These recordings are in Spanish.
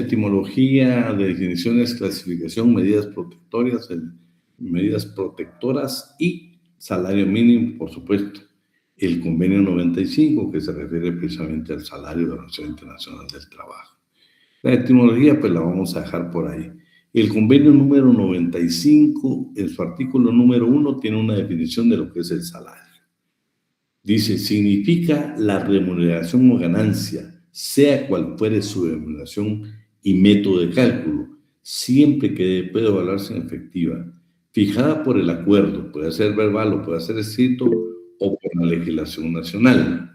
etimología, de definiciones, clasificación, medidas protectoras y salario mínimo, por supuesto. El convenio 95, que se refiere precisamente al salario de la Organización Internacional del Trabajo. La etimología, pues la vamos a dejar por ahí. El convenio número 95, en su artículo número 1, tiene una definición de lo que es el salario. Dice, significa la remuneración o ganancia, sea cual fuere su remuneración y método de cálculo, siempre que pueda evaluarse en efectiva, fijada por el acuerdo, puede ser verbal o puede ser escrito, o por la legislación nacional.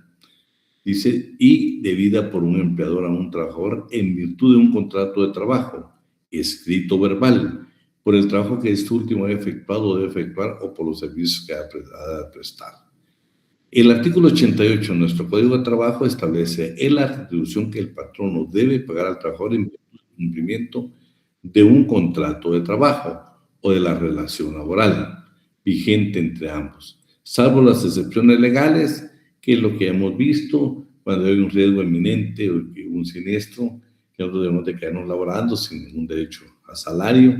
Dice, y debida por un empleador a un trabajador en virtud de un contrato de trabajo, escrito verbal, por el trabajo que este último ha efectuado o debe efectuar o por los servicios que ha de prestar. El artículo 88 de nuestro Código de Trabajo establece la retribución que el patrono debe pagar al trabajador en cumplimiento de un contrato de trabajo o de la relación laboral vigente entre ambos, salvo las excepciones legales, que es lo que hemos visto cuando hay un riesgo inminente o un siniestro, que nosotros debemos de quedarnos laborando sin ningún derecho a salario,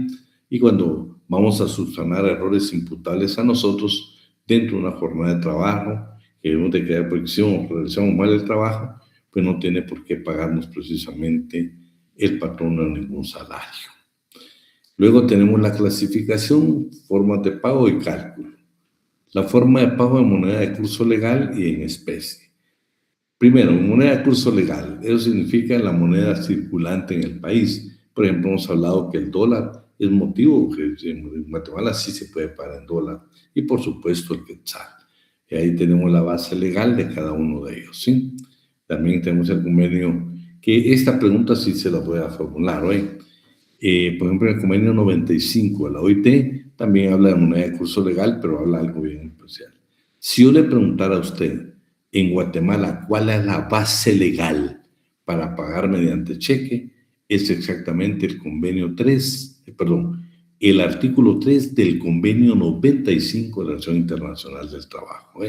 y cuando vamos a subsanar errores imputables a nosotros dentro de una jornada de trabajo, que debemos de quedar porque si realizamos mal el trabajo, pues no tiene por qué pagarnos precisamente el patrono ningún salario. Luego tenemos la clasificación, formas de pago y cálculo. La forma de pago en moneda de curso legal y en especie. Primero, moneda de curso legal. Eso significa la moneda circulante en el país. Por ejemplo, hemos hablado que el dólar es motivo que en Guatemala sí se puede pagar en dólar. Y por supuesto el quetzal. Y ahí tenemos la base legal de cada uno de ellos, ¿sí? También tenemos el convenio, que esta pregunta sí se la voy a formular hoy. Por ejemplo, el convenio 95 de la OIT también habla de moneda de curso legal, pero habla algo bien especial. Si yo le preguntara a usted, en Guatemala, ¿cuál es la base legal para pagar mediante cheque? Es exactamente el convenio 3, el artículo 3 del convenio 95 de la Organización Internacional del Trabajo.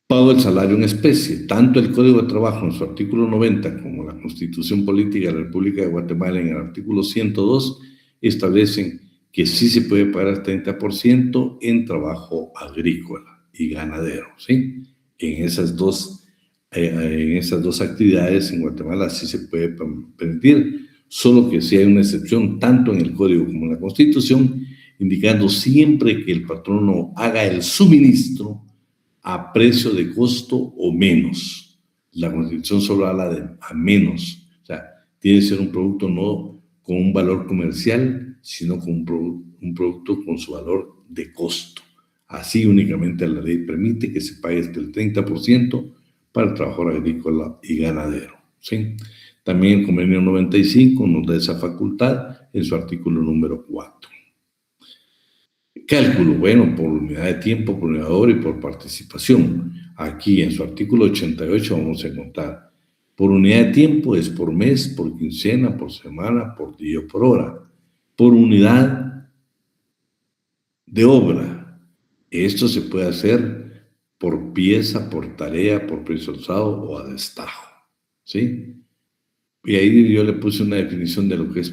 Pago del salario en especie. Tanto el Código de Trabajo en su artículo 90 como la Constitución Política de la República de Guatemala en el artículo 102 establecen que sí se puede pagar el 30% en trabajo agrícola y ganadero, ¿sí? En esas dos actividades en Guatemala sí se puede permitir, solo que sí hay una excepción tanto en el Código como en la Constitución, indicando siempre que el patrono haga el suministro a precio de costo o menos. La Constitución solo habla de a menos. O sea, tiene que ser un producto no con un valor comercial, sino con un producto con su valor de costo. Así únicamente la ley permite que se pague hasta el 30% para el trabajador agrícola y ganadero, ¿sí? También el convenio 95 nos da esa facultad en su artículo número 4. Cálculo, bueno, por unidad de tiempo, por unidad de hora y por participación. Aquí en su artículo 88 vamos a encontrar, por unidad de tiempo es por mes, por quincena, por semana, por día o por hora. Por unidad de obra, esto se puede hacer por pieza, por tarea, por precio alzado o a destajo, ¿sí? Y ahí yo le puse una definición de lo que es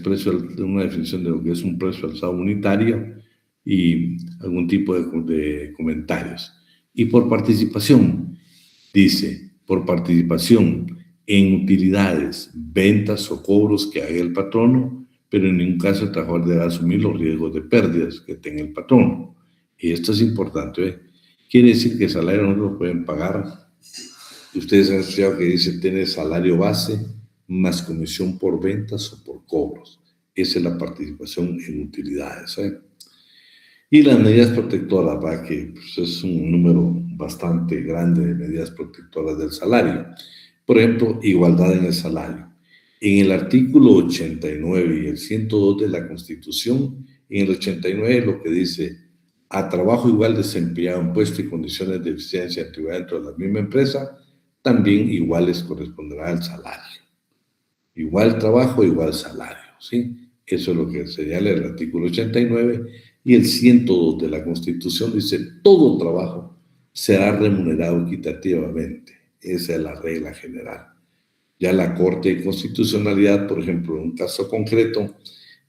un precio alzado unitario y algún tipo de comentarios. Y por participación, dice, por participación en utilidades, ventas o cobros que haga el patrono, pero en ningún caso el trabajador deberá asumir los riesgos de pérdidas que tenga el patrono. Y esto es importante, ¿eh? Quiere decir que el salario no lo pueden pagar. Ustedes han escuchado que dice, tiene salario base más comisión por ventas o por cobros. Esa es la participación en utilidades, ¿eh? Y las medidas protectoras, ¿va? Que pues, es un número bastante grande de medidas protectoras del salario. Por ejemplo, igualdad en el salario. En el artículo 89 y el 102 de la Constitución, en el 89 lo que dice, a trabajo igual desempeñado en puesto y condiciones de eficiencia y actividad dentro de la misma empresa, también iguales corresponderá al salario. Igual trabajo, igual salario, ¿sí? Eso es lo que señala el artículo 89 y el 102 de la Constitución dice, todo trabajo será remunerado equitativamente. Esa es la regla general. Ya la Corte de Constitucionalidad, por ejemplo, en un caso concreto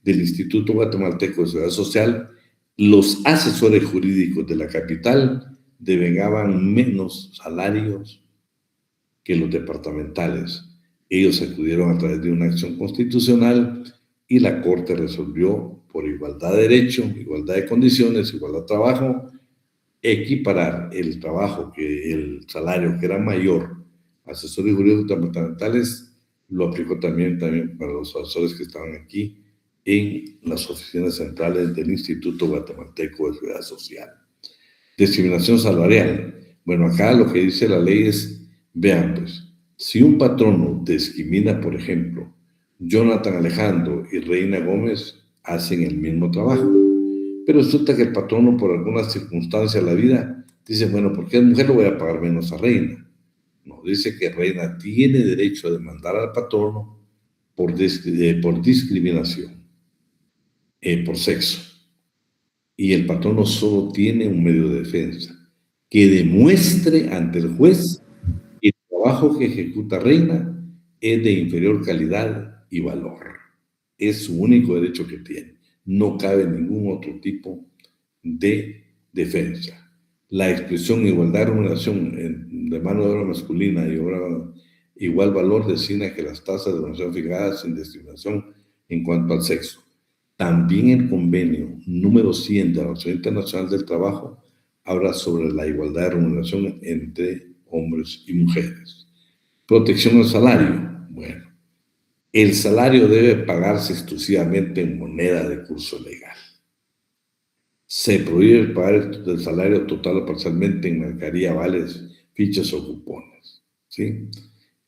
del Instituto Guatemalteco de Seguridad Social, los asesores jurídicos de la capital devengaban menos salarios que los departamentales. Ellos acudieron a través de una acción constitucional y la Corte resolvió por igualdad de derecho, igualdad de condiciones, igualdad de trabajo, equiparar el trabajo, que el salario que era mayor, asesores jurídicos departamentales, lo aplicó también para los asesores que estaban aquí en las oficinas centrales del Instituto Guatemalteco de Seguridad Social. Discriminación salarial. Bueno, acá lo que dice la ley es, vean pues, si un patrono discrimina, por ejemplo, Jonathan Alejandro y Reina Gómez hacen el mismo trabajo, pero resulta que el patrono por alguna circunstancia de la vida dice, bueno, porque es mujer le voy a pagar menos a Reina. No, dice que Reina tiene derecho a demandar al patrono por discriminación, por sexo. Y el patrono solo tiene un medio de defensa, que demuestre ante el juez que el trabajo que ejecuta Reina es de inferior calidad y valor. Es su único derecho que tiene. No cabe ningún otro tipo de defensa. La expresión igualdad de remuneración de mano de obra masculina y obra igual valor designa que las tasas de remuneración fijadas sin discriminación en cuanto al sexo. También el convenio número 100 de la Organización Internacional del Trabajo habla sobre la igualdad de remuneración entre hombres y mujeres. Protección al salario. Bueno, el salario debe pagarse exclusivamente en moneda de curso legal. Se prohíbe pagar el salario total o parcialmente en mercadería, vales, fichas o cupones. ¿Sí?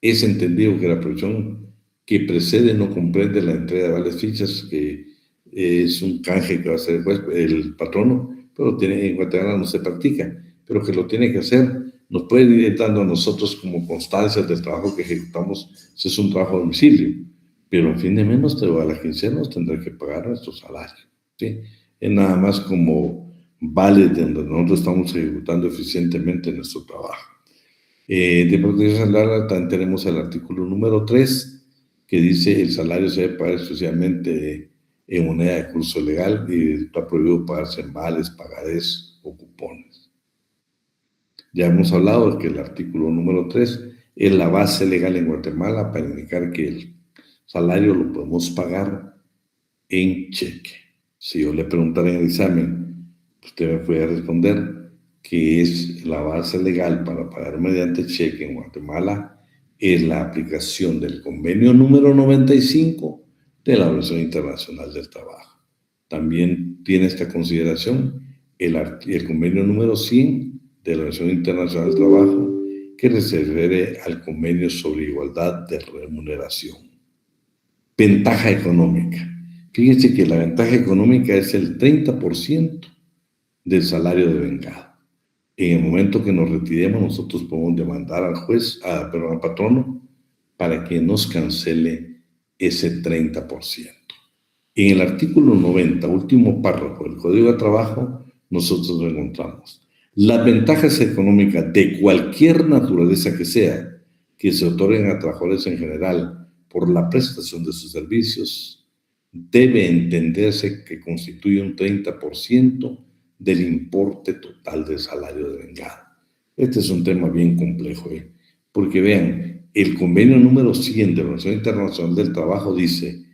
Es entendido que la prohibición que precede no comprende la entrega de vales, fichas, que es un canje que va a hacer el patrono, pero en Guatemala no se practica, pero que lo tiene que hacer. Nos pueden ir dando a nosotros como constancias del trabajo que ejecutamos, si es un trabajo a domicilio, pero a fin de mes te va a la quincena, nos tendrá que pagar nuestro salario. ¿Sí? Es nada más como vale de donde nosotros estamos ejecutando eficientemente nuestro trabajo. De protección salarial también tenemos el artículo número 3, que dice el salario se debe pagar exclusivamente en moneda de curso legal y está prohibido pagarse en vales, pagarés o cupones. Ya hemos hablado de que el artículo número 3 es la base legal en Guatemala para indicar que el salario lo podemos pagar en cheque. Si yo le preguntara en el examen, usted me puede responder que es la base legal para pagar mediante cheque en Guatemala, es la aplicación del convenio número 95 de la Organización Internacional del Trabajo. También tiene esta consideración el convenio número 100 de la Organización Internacional del Trabajo, que se refiere al convenio sobre igualdad de remuneración. Ventaja económica. Fíjense que la ventaja económica es el 30% del salario devengado. En el momento que nos retiremos, nosotros podemos demandar al juez, al patrono, para que nos cancele ese 30%. En el artículo 90, último párrafo del Código de Trabajo, nosotros lo encontramos. Las ventajas económicas de cualquier naturaleza que sea, que se otorguen a trabajadores en general por la prestación de sus servicios, debe entenderse que constituye un 30% del importe total del salario devengado. Este es un tema bien complejo, porque vean, el convenio número 100 de la Organización Internacional del Trabajo dice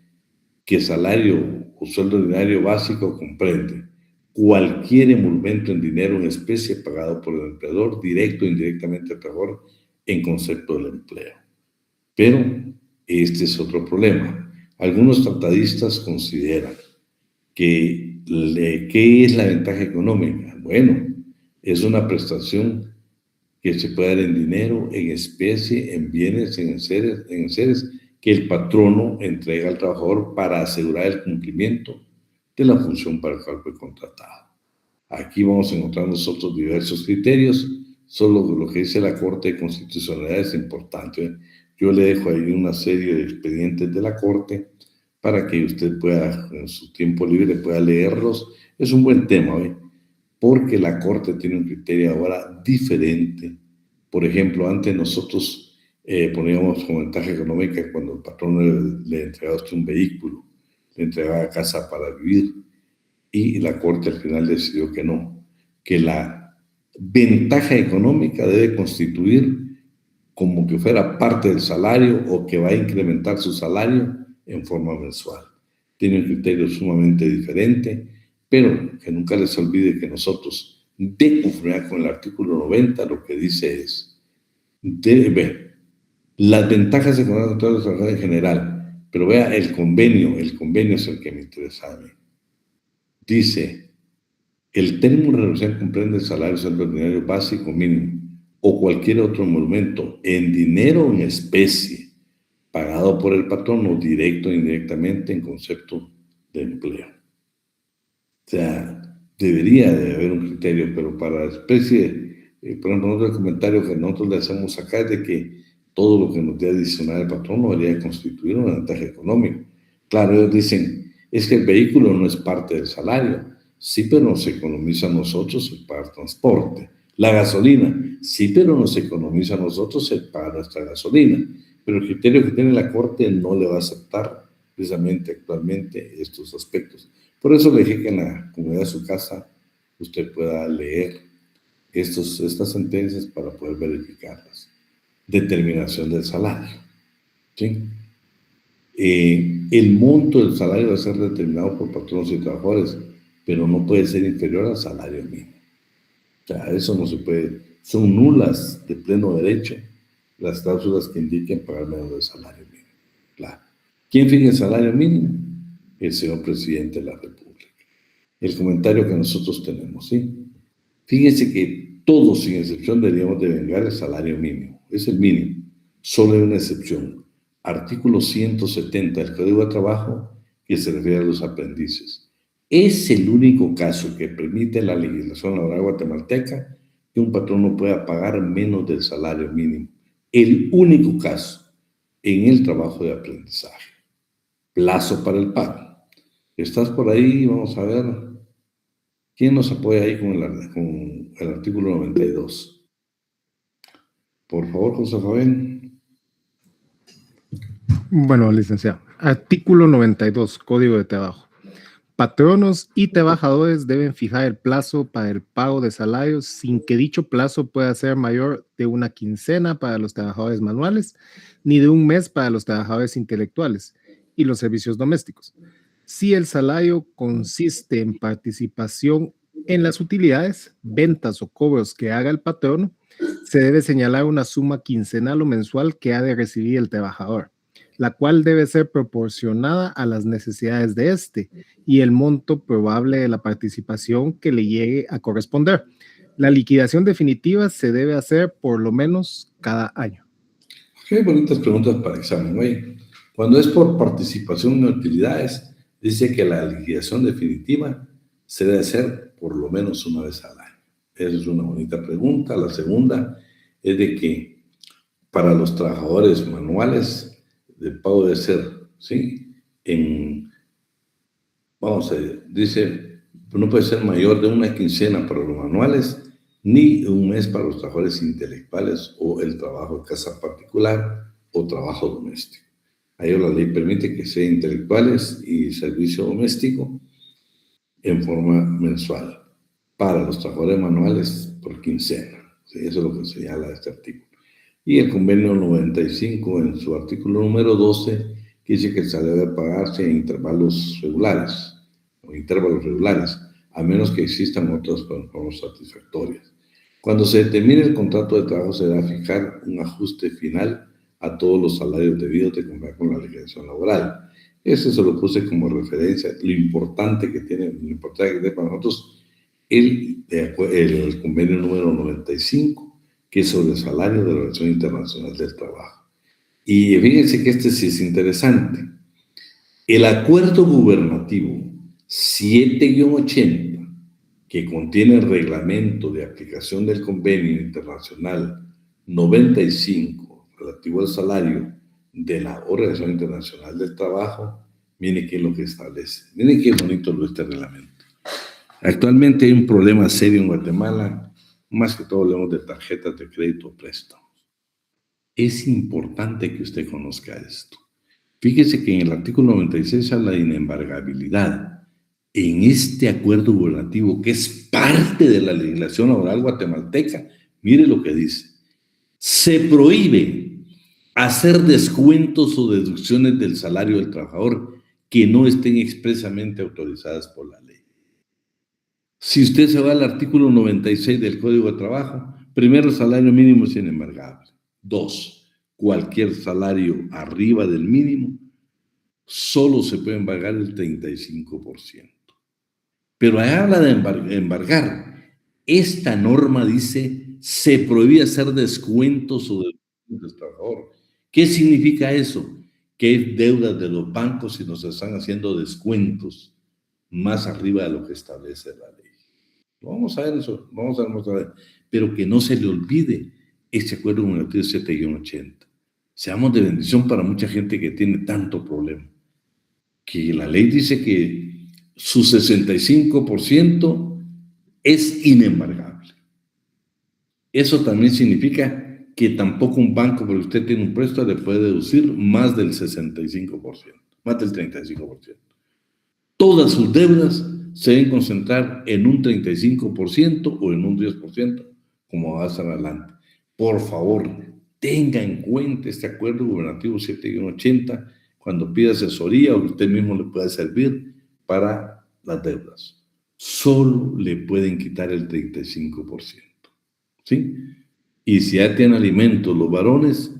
que salario o sueldo ordinario básico comprende cualquier emolumento en dinero o en especie pagado por el empleador, directo o indirectamente al trabajador en concepto del empleo. Pero este es otro problema. Algunos tratadistas consideran que ¿qué es la ventaja económica? Bueno, es una prestación que se puede dar en dinero, en especie, en bienes, en enseres, que el patrono entrega al trabajador para asegurar el cumplimiento de la función para la cual fue contratado. Aquí vamos a encontrar nosotros diversos criterios, solo lo que dice la Corte de Constitucionalidad es importante. Yo le dejo ahí una serie de expedientes de la Corte para que usted pueda, en su tiempo libre, pueda leerlos. Es un buen tema, porque la Corte tiene un criterio ahora diferente. Por ejemplo, antes nosotros poníamos como ventaja económica cuando el patrón le entregaba a usted un vehículo, le entregaba casa para vivir, y la Corte al final decidió que no, que la ventaja económica debe constituir como que fuera parte del salario o que va a incrementar su salario en forma mensual. Tiene un criterio sumamente diferente, pero que nunca les olvide que nosotros, de conformidad con el artículo 90, lo que dice es, debe las ventajas económicas de todos los trabajadores en general, pero vea el convenio es el que me interesa a mí. Dice, el término de reducción comprende el salario ordinario básico mínimo o cualquier otro monumento en dinero o en especie, pagado por el patrón o directo o indirectamente en concepto de empleo. O sea, debería de haber un criterio, pero para la especie, por ejemplo, otro comentario que nosotros le hacemos acá es de que todo lo que nos dé adicional el patrón no debería constituir una ventaja económica. Claro, ellos dicen, es que el vehículo no es parte del salario. Sí, pero nos economiza a nosotros el pagar transporte. La gasolina, sí, pero nos economiza a nosotros el pagar nuestra gasolina. Pero el criterio que tiene la Corte no le va a aceptar precisamente actualmente estos aspectos. Por eso le dije que en la comunidad de su casa usted pueda leer estas sentencias para poder verificarlas. Determinación del salario, ¿sí? El monto del salario debe ser determinado por patronos y trabajadores, pero no puede ser inferior al salario mínimo. O sea, eso no se puede. Son nulas de pleno derecho las cláusulas que indiquen pagar menos del salario mínimo. Claro. ¿Quién fija el salario mínimo? El señor presidente de la República. El comentario que nosotros tenemos, ¿sí? Fíjense que todos, sin excepción, deberíamos de vengar el salario mínimo. Es el mínimo. Solo hay una excepción. Artículo 170 del Código de Trabajo, que se refiere a los aprendices. Es el único caso que permite la legislación laboral guatemalteca que un patrón no pueda pagar menos del salario mínimo. El único caso en el trabajo de aprendizaje. Plazo para el pago. ¿Estás por ahí? Vamos a ver. ¿Quién nos apoya ahí con el artículo 92? Por favor, José Fabián. Bueno, licenciado. Artículo 92, Código de Trabajo. Patronos y trabajadores deben fijar el plazo para el pago de salarios sin que dicho plazo pueda ser mayor de una quincena para los trabajadores manuales ni de un mes para los trabajadores intelectuales y los servicios domésticos. Si el salario consiste en participación en las utilidades, ventas o cobros que haga el patrono, se debe señalar una suma quincenal o mensual que ha de recibir el trabajador, la cual debe ser proporcionada a las necesidades de éste y el monto probable de la participación que le llegue a corresponder. La liquidación definitiva se debe hacer por lo menos cada año. Qué bonitas preguntas para examen, güey. Cuando es por participación en utilidades, dice que la liquidación definitiva se debe hacer por lo menos una vez al año. Esa es una bonita pregunta. La segunda es de que para los trabajadores manuales, el pago debe ser, ¿sí? Vamos a ver, dice, no puede ser mayor de una quincena para los manuales, ni un mes para los trabajadores intelectuales o el trabajo de casa particular o trabajo doméstico. Ahí la ley permite que sean intelectuales y servicio doméstico en forma mensual. Para los trabajadores manuales por quincena. ¿Sí? Eso es lo que señala este artículo. Y el convenio 95 en su artículo número 12 que dice que se debe pagarse en intervalos regulares, a menos que existan otras formas satisfactorias. Cuando se determine el contrato de trabajo, se debe fijar un ajuste final a todos los salarios debidos de conformidad con la legislación laboral. Eso se lo puse como referencia, lo importante que tiene para nosotros el convenio número 95, que es sobre el salario de la Organización Internacional del Trabajo. Y fíjense que este sí es interesante. El acuerdo gubernativo 7-80, que contiene el reglamento de aplicación del convenio internacional 95 relativo al salario de la Organización Internacional del Trabajo, miren qué es lo que establece. Miren qué bonito es este reglamento. Actualmente hay un problema serio en Guatemala, más que todo hablamos de tarjetas de crédito o préstamos. Es importante que usted conozca esto. Fíjese que en el artículo 96 habla de inembargabilidad. En este acuerdo gubernativo, que es parte de la legislación laboral guatemalteca, mire lo que dice. Se prohíbe hacer descuentos o deducciones del salario del trabajador que no estén expresamente autorizadas por la ley. Si usted se va al artículo 96 del Código de Trabajo, primero, el salario mínimo es inembargable. 2, cualquier salario arriba del mínimo, solo se puede embargar el 35%. Pero ahí habla de embargar. Esta norma dice, se prohíbe hacer descuentos o deducciones del trabajador. ¿Qué significa eso? Que hay deudas de los bancos y nos están haciendo descuentos más arriba de lo que establece la ley. Vamos a ver eso, vamos a ver. Pero que no se le olvide este acuerdo gubernativo 7-80. Seamos de bendición para mucha gente que tiene tanto problema. Que la ley dice que su 65% es inembargable. Eso también significa que tampoco un banco, porque usted tiene un préstamo, le puede deducir más del 65%, más del 35%. Todas sus deudas se deben concentrar en un 35% o en un 10%, como va a estar adelante. Por favor, tenga en cuenta este acuerdo gubernativo 7-80 cuando pida asesoría o que usted mismo le pueda servir para las deudas. Solo le pueden quitar el 35%. ¿Sí? Y si ya tienen alimentos los varones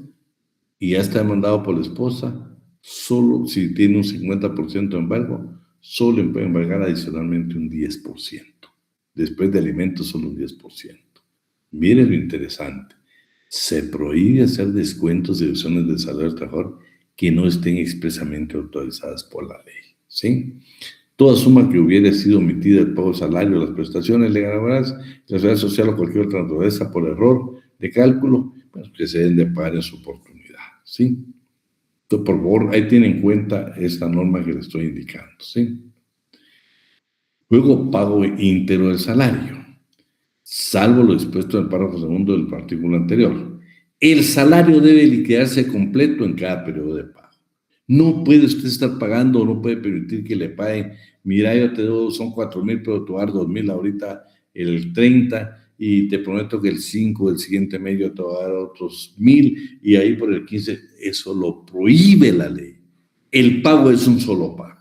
y ya está demandado por la esposa, solo si tiene un 50% de embargo, solo le pueden embargar adicionalmente un 10%. Después de alimentos, solo un 10%. Mire lo interesante. Se prohíbe hacer descuentos de deducciones del salario del trabajador que no estén expresamente autorizadas por la ley. ¿Sí? Toda suma que hubiera sido omitida del pago del salario, las prestaciones legales, la seguridad social o cualquier otra naturaleza por error de cálculo, pues que se deben de pagar en su oportunidad. ¿Sí? Entonces, por favor, ahí tienen en cuenta esta norma que les estoy indicando. ¿Sí? Luego, pago íntegro del salario, salvo lo dispuesto en el párrafo segundo del artículo anterior. El salario debe liquidarse completo en cada periodo de pago. No puede usted estar pagando o no puede permitir que le paguen. Mira, yo te doy, son 4,000, pero te voy a dar 2,000 ahorita el 30 y te prometo que el 5 del siguiente mes yo te voy a dar otros 1,000 y ahí por el 15, eso lo prohíbe la ley. El pago es un solo pago.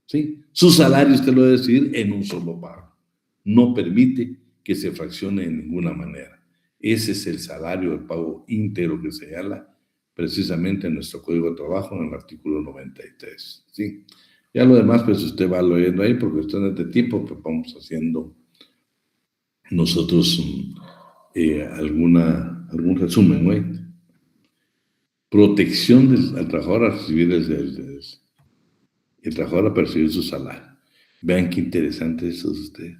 ¿Sí? Su salario usted lo debe decidir en un solo pago. No permite que se fraccione de ninguna manera. Ese es el salario de pago íntegro que señala precisamente en nuestro Código de Trabajo, en el artículo 93. ¿Sí? Ya lo demás, pues usted va leyendo ahí, porque cuestiones de tiempo, pues vamos haciendo nosotros algún resumen, ¿no? Protección al trabajador a recibir el trabajador a percibir su salario. Vean qué interesante eso de ustedes.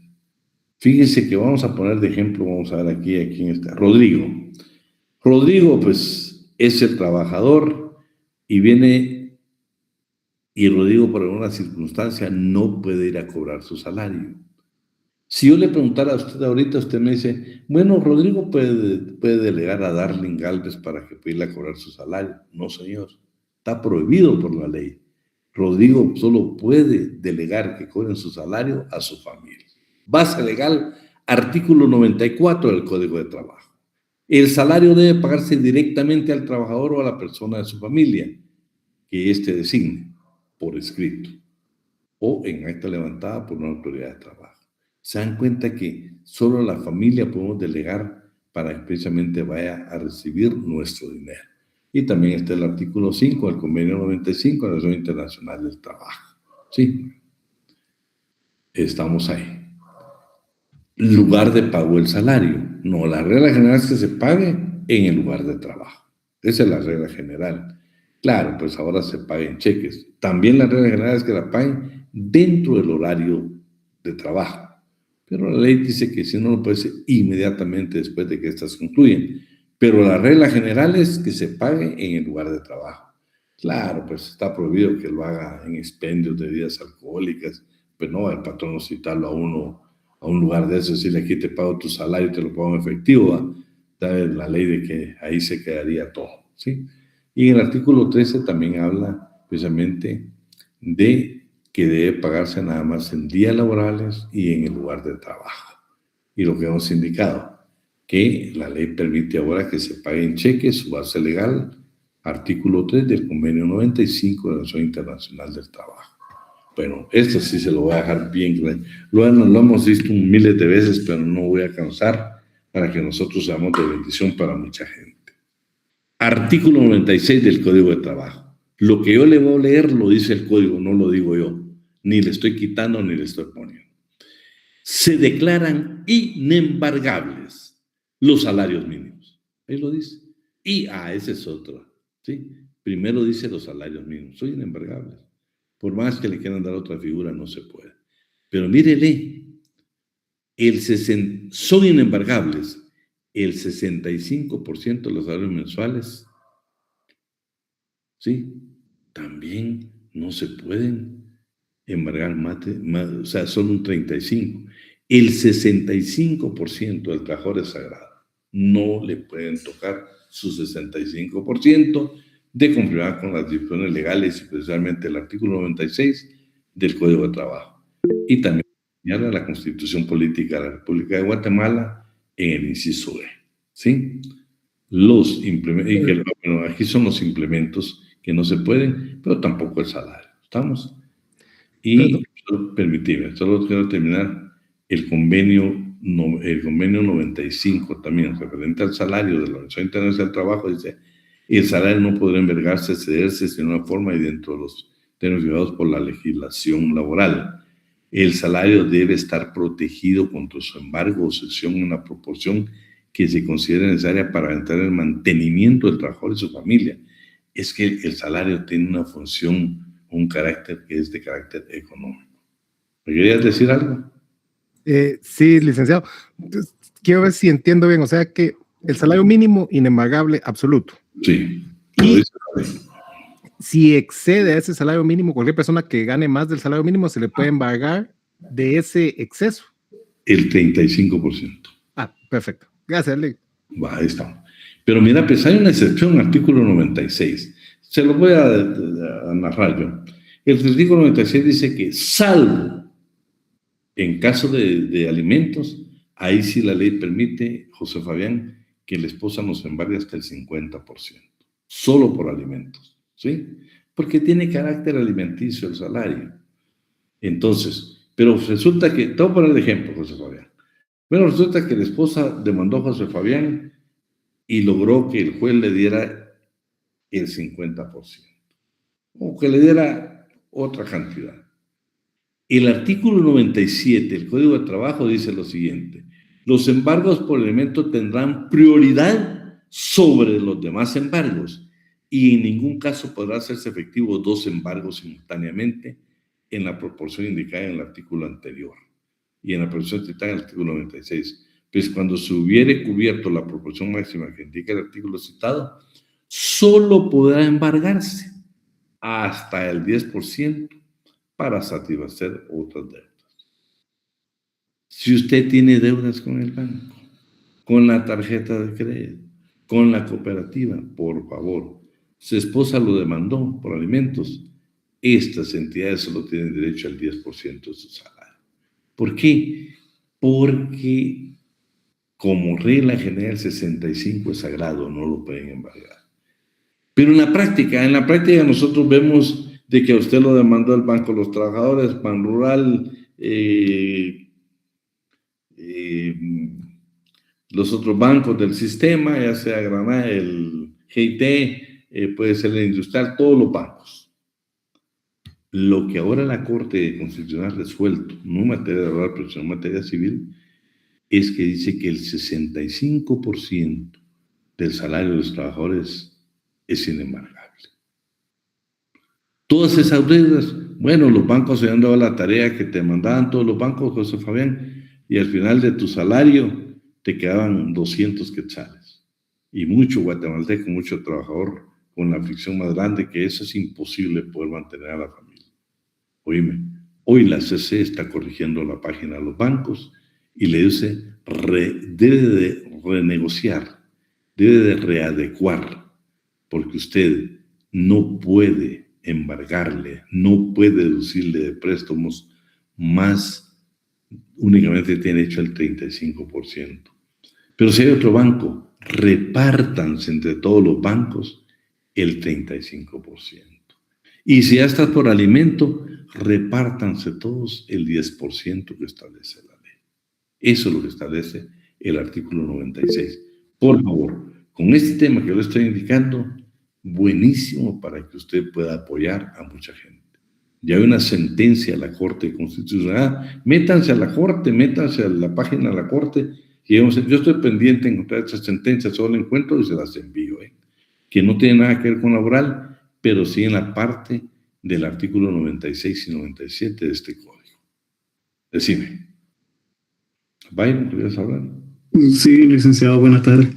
Fíjense que vamos a poner de ejemplo, vamos a ver aquí en está. Rodrigo, pues, es el trabajador y viene, y Rodrigo por alguna circunstancia no puede ir a cobrar su salario. Si yo le preguntara a usted ahorita, usted me dice, bueno, Rodrigo puede delegar a Darling Galvez para que pueda ir a cobrar su salario. No, señor, está prohibido por la ley. Rodrigo solo puede delegar que cobren su salario a su familia. Base legal, artículo 94 del Código de Trabajo. El salario debe pagarse directamente al trabajador o a la persona de su familia que éste designe por escrito o en acta levantada por una autoridad de trabajo. Se dan cuenta que solo la familia podemos delegar para que precisamente vaya a recibir nuestro dinero. Y también está el artículo 5 del convenio 95 de la Organización Internacional del Trabajo. ¿Sí? Estamos ahí. Lugar de pago del salario. No, la regla general es que se pague en el lugar de trabajo. Esa es la regla general. Claro, pues ahora se paga en cheques. También la regla general es que la paguen dentro del horario de trabajo. Pero la ley dice que si no lo puede ser inmediatamente después de que estas concluyen. Pero la regla general es que se pague en el lugar de trabajo. Claro, pues está prohibido que lo haga en expendios de bebidas alcohólicas. Pues no, el patrón no citarlo a uno a un lugar de eso, decirle aquí te pago tu salario y te lo pago en efectivo. Da la ley de que ahí se quedaría todo. ¿sí? Y en el artículo 13 también habla precisamente de que debe pagarse nada más en días laborales y en el lugar de trabajo. Y lo que hemos indicado, que la ley permite ahora que se pague en cheque su base legal, artículo 3 del convenio 95 de la Organización Internacional del Trabajo. Bueno, esto sí se lo voy a dejar bien claro. Lo hemos visto miles de veces, pero no voy a cansar para que nosotros seamos de bendición para mucha gente. Artículo 96 del Código de Trabajo. Lo que yo le voy a leer lo dice el Código, no lo digo yo. Ni le estoy quitando ni le estoy poniendo. Se declaran inembargables los salarios mínimos. Ahí lo dice. Y, ese es otro. ¿Sí? Primero dice los salarios mínimos. Son inembargables. Por más que le quieran dar otra figura, no se puede. Pero mírele, son inembargables el 65% de los salarios mensuales. ¿Sí? También no se pueden embargar más, o sea, solo un 35%. El 65% del trabajador es sagrado. No le pueden tocar su 65% de conformidad con las disposiciones legales, especialmente el artículo 96 del Código de Trabajo. Y también señala la Constitución Política de la República de Guatemala en el inciso E. ¿Sí? Los implementos, bueno, aquí son los implementos que no se pueden, pero tampoco el salario. ¿Estamos? Y permíteme, solo quiero terminar el convenio 95 también, referente al salario de la Organización Internacional del Trabajo, dice: el salario no podrá envergarse, cederse de una forma y dentro de los términos fijados por la legislación laboral. El salario debe estar protegido contra su embargo o cesión en una proporción que se considere necesaria para alentar el mantenimiento del trabajador y su familia. Es que el salario tiene una función, un carácter que es de carácter económico. ¿Me querías decir algo? Sí, licenciado. Quiero ver si entiendo bien. O sea que el salario mínimo inembargable absoluto. Sí. Y si excede a ese salario mínimo, cualquier persona que gane más del salario mínimo se le puede embargar de ese exceso. El 35%. Perfecto. Gracias, Lee. Ahí está. Pero mira, pues hay una excepción, artículo 96. Se lo voy a narrar yo. El artículo 96 dice que salvo en caso de alimentos, ahí sí la ley permite, José Fabián, que la esposa nos embargue hasta el 50%, solo por alimentos, ¿sí? Porque tiene carácter alimenticio el salario. Entonces, pero resulta que, te voy a poner el ejemplo, José Fabián. Bueno, resulta que la esposa demandó a José Fabián y logró que el juez le diera el 50%, o que le diera otra cantidad. El artículo 97 del Código de Trabajo dice lo siguiente: los embargos por elemento tendrán prioridad sobre los demás embargos y en ningún caso podrá hacerse efectivo 2 embargos simultáneamente en la proporción indicada en el artículo anterior y en la proporción citada en el artículo 96. Pues cuando se hubiere cubierto la proporción máxima que indica el artículo citado, solo podrá embargarse hasta el 10% para satisfacer otras deudas. Si usted tiene deudas con el banco, con la tarjeta de crédito, con la cooperativa, por favor, su esposa lo demandó por alimentos, estas entidades solo tienen derecho al 10% de su salario. ¿Por qué? Porque como regla general 65 es sagrado, no lo pueden embargar. Pero en la práctica nosotros vemos de que a usted lo demandó el Banco de los Trabajadores, Ban Rural, los otros bancos del sistema, ya sea Granada, el GIT, puede ser el Industrial, todos los bancos. Lo que ahora la Corte Constitucional ha resuelto, no en materia laboral, pero en materia civil, es que dice que el 65% del salario de los trabajadores es inembargable. Todas esas deudas, bueno, los bancos se han dado la tarea que te mandaban todos los bancos, José Fabián, y al final de tu salario te quedaban 200 quetzales. Y mucho guatemalteco, mucho trabajador con la aflicción más grande, que eso es imposible poder mantener a la familia. Oíme, hoy la CC está corrigiendo la página de los bancos y le dice, debe de renegociar, debe de readecuar porque usted no puede embargarle, no puede deducirle de préstamos más, únicamente tiene hecho el 35%. Pero si hay otro banco, repártanse entre todos los bancos el 35%. Y si ya está por alimento, repártanse todos el 10% que establece la ley. Eso es lo que establece el artículo 96. Por favor, con este tema que yo le estoy indicando, buenísimo para que usted pueda apoyar a mucha gente. Ya hay una sentencia de la Corte Constitucional. Métanse a la Corte, métanse a la página de la Corte. Yo estoy pendiente de encontrar esas sentencias, solo la encuentro y se las envío. Que no tiene nada que ver con laboral, pero sí en la parte del artículo 96 y 97 de este código. Decime. Byron, ¿querías hablar? Sí, licenciado, buenas tardes.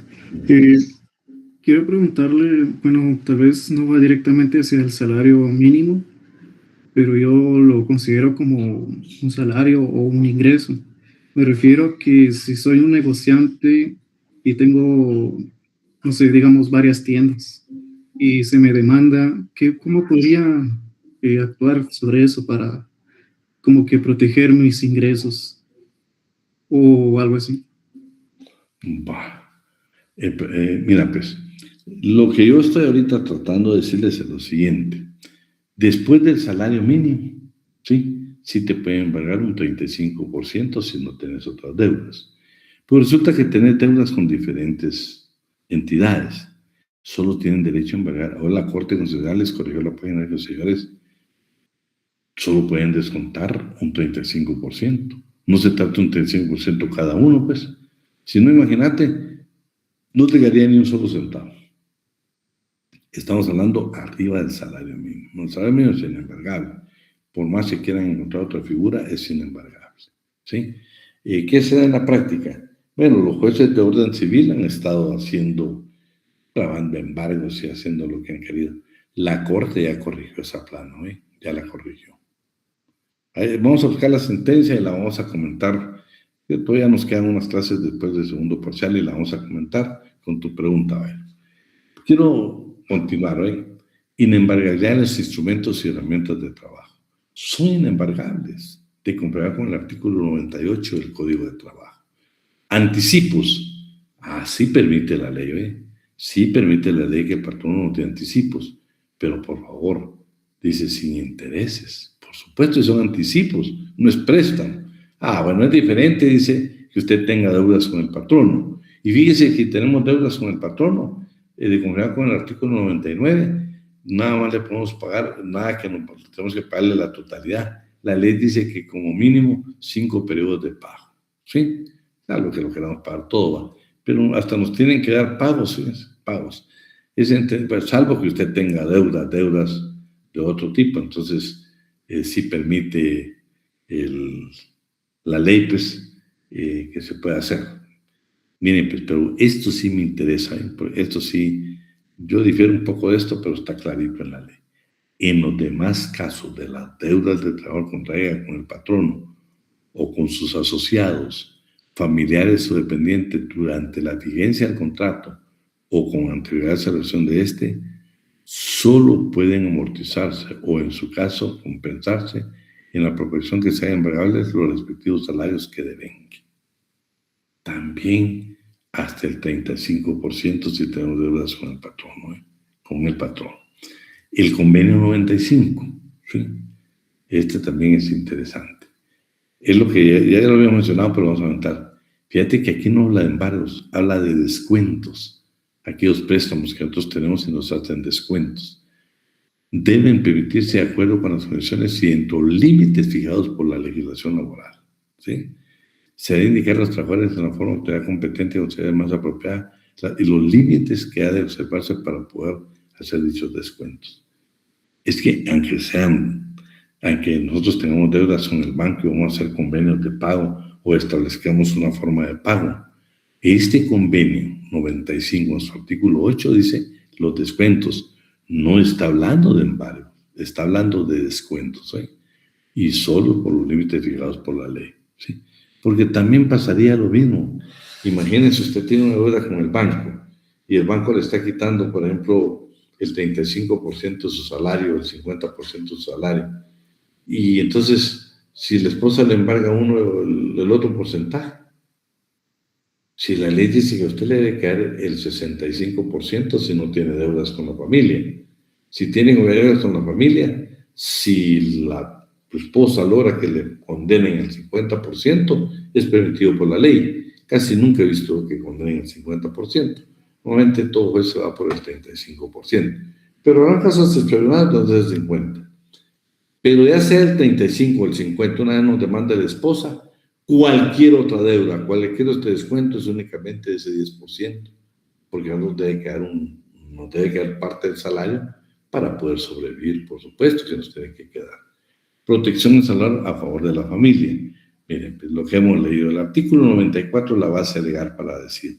Quiero preguntarle, bueno, tal vez no va directamente hacia el salario mínimo, pero yo lo considero como un salario o un ingreso. Me refiero a que si soy un negociante y tengo, no sé, digamos, varias tiendas y se me demanda, ¿cómo podría actuar sobre eso para como que proteger mis ingresos o algo así? Bah. Mira, pues, lo que yo estoy ahorita tratando de decirles es lo siguiente. Después del salario mínimo, sí te pueden embargar un 35% si no tienes otras deudas. Pero resulta que tener deudas con diferentes entidades solo tienen derecho a embargar. Ahora la Corte Constitucional les corrigió la página de los señores, solo pueden descontar un 35%. No se trata de un 35% cada uno, pues. Si no, imagínate, no te quedaría ni un solo centavo. Estamos hablando arriba del salario mínimo. El salario mínimo es inembargable. Por más que quieran encontrar otra figura, es inembargable. ¿Sí? ¿Qué se da en la práctica? Bueno, los jueces de orden civil han estado clavando embargos y haciendo lo que han querido. La Corte ya corrigió esa plano, ya la corrigió. Vamos a buscar la sentencia y la vamos a comentar. Todavía nos quedan unas clases después del segundo parcial y la vamos a comentar con tu pregunta. A ver. Quiero continuar hoy. Inembargabilidades, instrumentos y herramientas de trabajo. Son inembargables, de comparar con el artículo 98 del Código de Trabajo. Anticipos. Sí permite la ley, Sí permite la ley que el patrón no te anticipos, pero por favor, dice sin intereses. Por supuesto, son anticipos, no es préstamo. Bueno, es diferente, dice, que usted tenga deudas con el patrono. Y fíjese que tenemos deudas con el patrono, de comparar con el artículo 99, nada más le podemos pagar, nada que nos tenemos que pagarle la totalidad. La ley dice que como mínimo 5 periodos de pago, ¿sí? Claro que lo queramos pagar todo, ¿va? Pero hasta nos tienen que dar pagos, ¿sí? Pagos. Salvo que usted tenga deudas de otro tipo, entonces sí permite la ley, pues, que se pueda hacer. Miren, pues, pero esto sí me interesa, esto sí, yo difiero un poco de esto, pero está clarito en la ley. En los demás casos de las deudas de trabajo contraídas con el patrono o con sus asociados, familiares o dependientes durante la vigencia del contrato o con anterioridad a la celebración de este, solo pueden amortizarse o, en su caso, compensarse en la proporción que sean embargables los respectivos salarios que deben. También hasta el 35% si tenemos deudas con el patrón, con el patrón. El convenio 95, ¿sí? Este también es interesante. Es lo que ya lo había mencionado, pero vamos a aumentar. Fíjate que aquí no habla de embargos, habla de descuentos. Aquellos préstamos que nosotros tenemos y nos hacen descuentos. Deben permitirse de acuerdo con las condiciones y dentro de límites fijados por la legislación laboral, ¿sí? Se debe indicar a los trabajadores en la forma de autoridad competente o sea más apropiada y los límites que ha de observarse para poder hacer dichos descuentos. Es que aunque nosotros tengamos deudas con el banco y vamos a hacer convenios de pago o establezcamos una forma de pago, este convenio 95 en su artículo 8 dice los descuentos, no está hablando de embargo, está hablando de descuentos, y solo por los límites fijados por la ley, ¿sí? Porque también pasaría lo mismo. Imagínense, usted tiene una deuda con el banco y el banco le está quitando, por ejemplo, el 35% de su salario, el 50% de su salario. Y entonces, si la esposa le embarga a uno el otro porcentaje, si la ley dice que a usted le debe caer el 65% si no tiene deudas con la familia. Si tiene deudas con la familia, si la esposa logra que le condenen el 50%, es permitido por la ley. Casi nunca he visto que condenen el 50%. Normalmente todo eso va por el 35%. Pero habrá casos extraordinarios donde es 50%. Pero ya sea el 35 o el 50, una vez nos demanda la esposa, cualquier otra deuda, cualquier otro descuento es únicamente de ese 10%, porque nos debe quedar parte del salario para poder sobrevivir, por supuesto que nos tiene que quedar. Protección del salario a favor de la familia. Miren, pues lo que hemos leído, el artículo 94, la base legal para decir,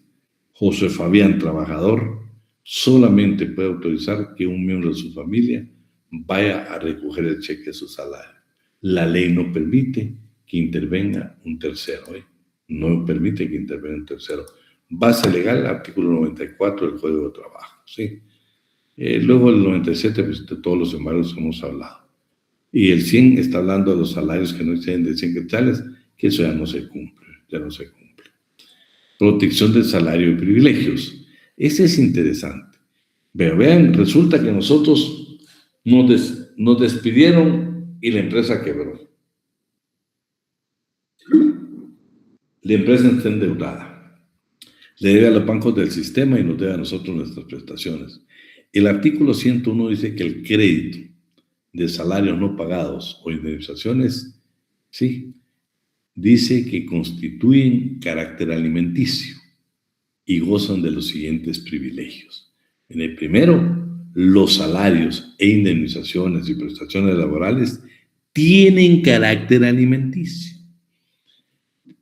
José Fabián, trabajador, solamente puede autorizar que un miembro de su familia vaya a recoger el cheque de su salario. La ley no permite que intervenga un tercero, ¿eh? No permite que intervenga un tercero. Base legal, artículo 94 del Código de Trabajo, ¿sí? Luego el 97, pues de todos los embargos que hemos hablado. Y el 100 está hablando de los salarios que no exceden de 100 quetzales, que eso ya no se cumple, Protección del salario y privilegios. Ese es interesante. Pero vean, resulta que nosotros nos despidieron y la empresa quebró. La empresa está endeudada. Le debe a los bancos del sistema y nos debe a nosotros nuestras prestaciones. El artículo 101 dice que el crédito de salarios no pagados o indemnizaciones, sí, dice que constituyen carácter alimenticio y gozan de los siguientes privilegios. En el primero, los salarios e indemnizaciones y prestaciones laborales tienen carácter alimenticio.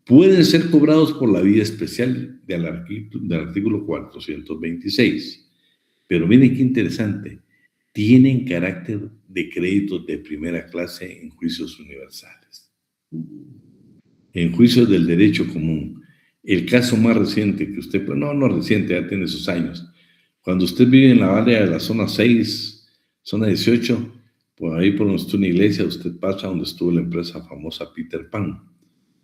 Pueden ser cobrados por la vía especial del artículo 426. Pero miren qué interesante, tienen carácter de créditos de primera clase en juicios universales. En juicios del derecho común. El caso más reciente que usted, no reciente, ya tiene sus años. Cuando usted vive en la área de la zona 6, zona 18, por ahí por donde está una iglesia, usted pasa donde estuvo la empresa famosa Peter Pan.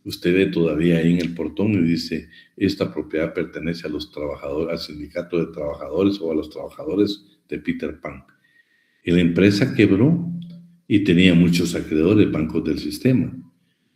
Usted ve todavía ahí en el portón y dice, esta propiedad pertenece a los trabajadores, al sindicato de trabajadores o a los trabajadores de Peter Pan. Y la empresa quebró y tenía muchos acreedores, bancos del sistema,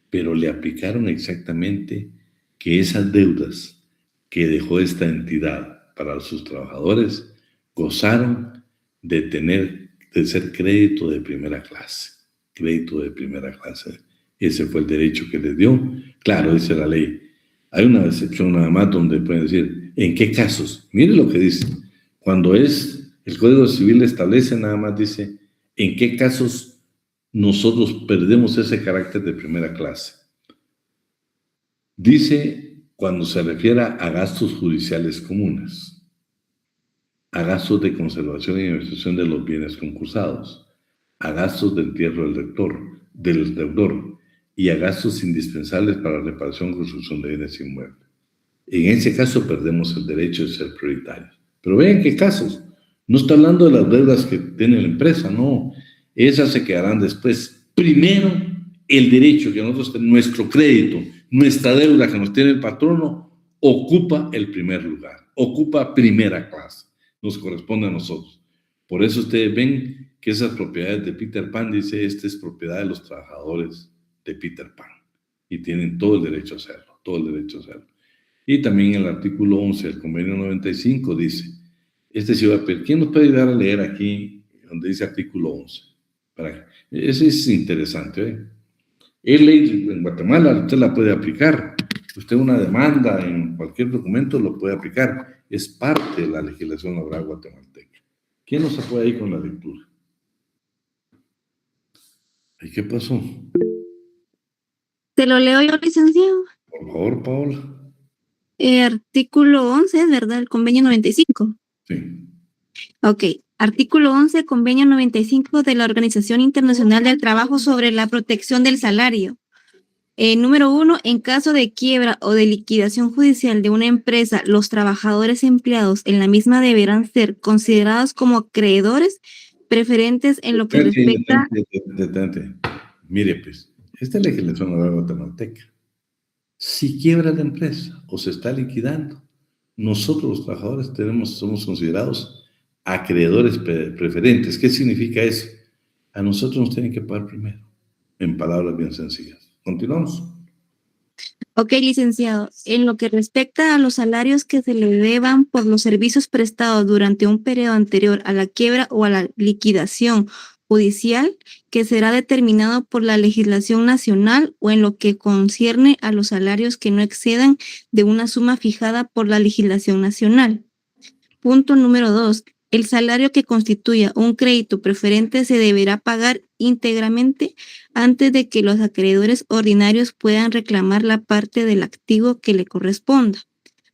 pero le aplicaron exactamente que esas deudas que dejó esta entidad para sus trabajadores gozaron de ser crédito de primera clase. Crédito de primera clase. Ese fue el derecho que les dio. Claro, dice la ley. Hay una excepción nada más donde pueden decir, ¿en qué casos? Mire lo que dice. Cuando el Código Civil establece, nada más dice, ¿en qué casos nosotros perdemos ese carácter de primera clase? Dice cuando se refiere a gastos judiciales comunes, a gastos de conservación y administración de los bienes concursados, a gastos de entierro del deudor y a gastos indispensables para la reparación y construcción de bienes inmuebles. En ese caso perdemos el derecho de ser prioritarios. Pero vean qué casos. No está hablando de las deudas que tiene la empresa, no. Esas se quedarán después. Primero, el derecho que nosotros tenemos, nuestro crédito, nuestra deuda que nos tiene el patrono, ocupa el primer lugar, ocupa primera clase. Nos corresponde a nosotros. Por eso ustedes ven que esas propiedades de Peter Pan, dice, esta es propiedad de los trabajadores de Peter Pan. Y tienen todo el derecho a hacerlo, todo el derecho a hacerlo. Y también el artículo 11 del convenio 95 dice, sí va a pedir, ¿quién nos puede ayudar a leer aquí donde dice artículo 11? Ese es interesante, ¿eh? Es ley en Guatemala, usted la puede aplicar. Usted una demanda en cualquier documento lo puede aplicar. Es parte de la legislación laboral guatemalteca. ¿Quién nos apoya ahí con la lectura? ¿Y qué pasó? Te lo leo yo, licenciado. Por favor, Paola. Artículo 11, ¿verdad? El convenio 95. Sí. Ok. Artículo 11, convenio 95 de la Organización Internacional del Trabajo sobre la protección del salario. Número 1, en caso de quiebra o de liquidación judicial de una empresa, los trabajadores empleados en la misma deberán ser considerados como acreedores preferentes en lo que respecta. Detente. Mire, pues, esta legislación oral guatemalteca, si quiebra la empresa o se está liquidando, nosotros los trabajadores somos considerados acreedores preferentes. ¿Qué significa eso? A nosotros nos tienen que pagar primero, en palabras bien sencillas. Continuamos. Ok, licenciado. En lo que respecta a los salarios que se le deban por los servicios prestados durante un periodo anterior a la quiebra o a la liquidación judicial, que será determinado por la legislación nacional, o en lo que concierne a los salarios que no excedan de una suma fijada por la legislación nacional. Punto número 2. El salario que constituya un crédito preferente se deberá pagar íntegramente antes de que los acreedores ordinarios puedan reclamar la parte del activo que le corresponda.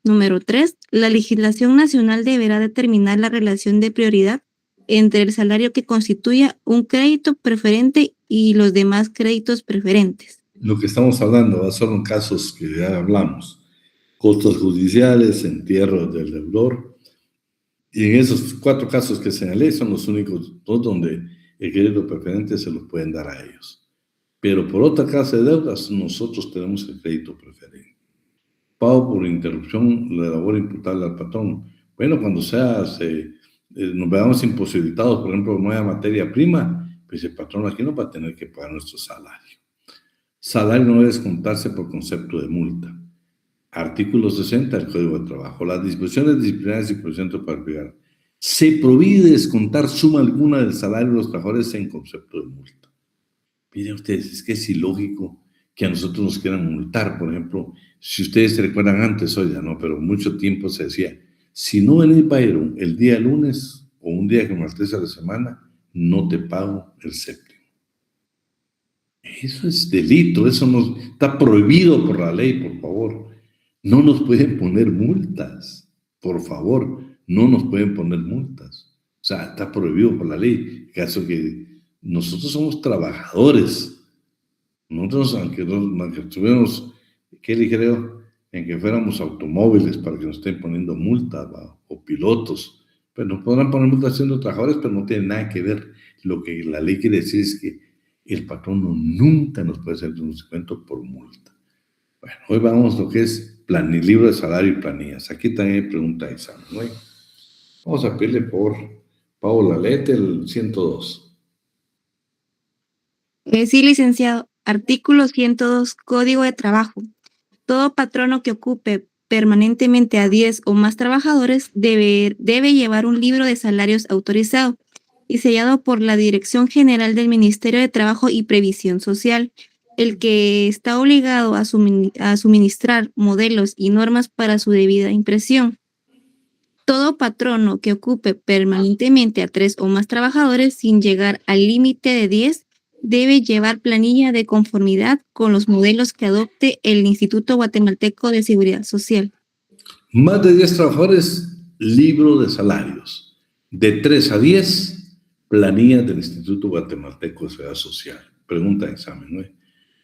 Número 3. La legislación nacional deberá determinar la relación de prioridad entre el salario que constituya un crédito preferente y los demás créditos preferentes. Lo que estamos hablando son casos que ya hablamos: costos judiciales, entierro del deudor. Y en esos 4 casos que señalé son los únicos 2 donde el crédito preferente se lo pueden dar a ellos. Pero por otra clase de deudas, nosotros tenemos el crédito preferente. Pago por interrupción de labor imputable al patrón. Bueno, cuando nos veamos imposibilitados, por ejemplo, nueva materia prima, pues el patrón aquí no va a tener que pagar nuestro salario. Salario no debe descontarse por concepto de multa. Artículo 60 del Código de Trabajo. Las disposiciones disciplinarias y procedimientos para pegar. Se prohíbe descontar suma alguna del salario de los trabajadores en concepto de multa. Miren ustedes, es que es ilógico que a nosotros nos quieran multar. Por ejemplo, si ustedes se recuerdan antes, hoy ya no, pero mucho tiempo se decía: si no venís Byron el día lunes o un día que martes a la semana, no te pago el séptimo. Eso es delito, eso está prohibido por la ley, por favor. No nos pueden poner multas, por favor, no nos pueden poner multas. O sea, está prohibido por la ley. Caso que nosotros somos trabajadores. Nosotros, aunque estuviéramos, ¿qué le creo? En que fuéramos automóviles para que nos estén poniendo multas, ¿va? O pilotos. Pero nos podrán poner multas siendo trabajadores, pero no tiene nada que ver. Lo que la ley quiere decir es que el patrón nunca nos puede hacer un descuento por multa. Bueno, hoy vamos a lo que es libro de salario y planillas. Aquí también hay pregunta de examen, ¿no? Vamos a pedirle por Paola, léete el 102. Sí, licenciado. Artículo 102, Código de Trabajo. Todo patrono que ocupe permanentemente a 10 o más trabajadores debe llevar un libro de salarios autorizado y sellado por la Dirección General del Ministerio de Trabajo y Previsión Social, el que está obligado a suministrar modelos y normas para su debida impresión. Todo patrono que ocupe permanentemente a 3 o más trabajadores sin llegar al límite de 10 debe llevar planilla de conformidad con los modelos que adopte el Instituto Guatemalteco de Seguridad Social. Más de 10 trabajadores, libro de salarios. De 3 a 10, planillas del Instituto Guatemalteco de Seguridad Social. Pregunta de examen, ¿no?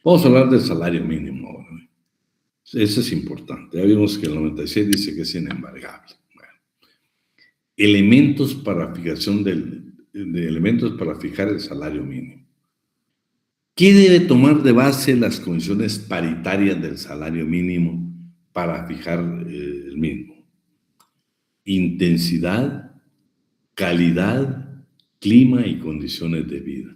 Vamos a hablar del salario mínimo ahora, ¿no? Eso es importante. Ya vimos que el 96 dice que es inembargable. Bueno, elementos para fijación elementos para fijar el salario mínimo. ¿Qué debe tomar de base las condiciones paritarias del salario mínimo para fijar el mismo? Intensidad, calidad, clima y condiciones de vida.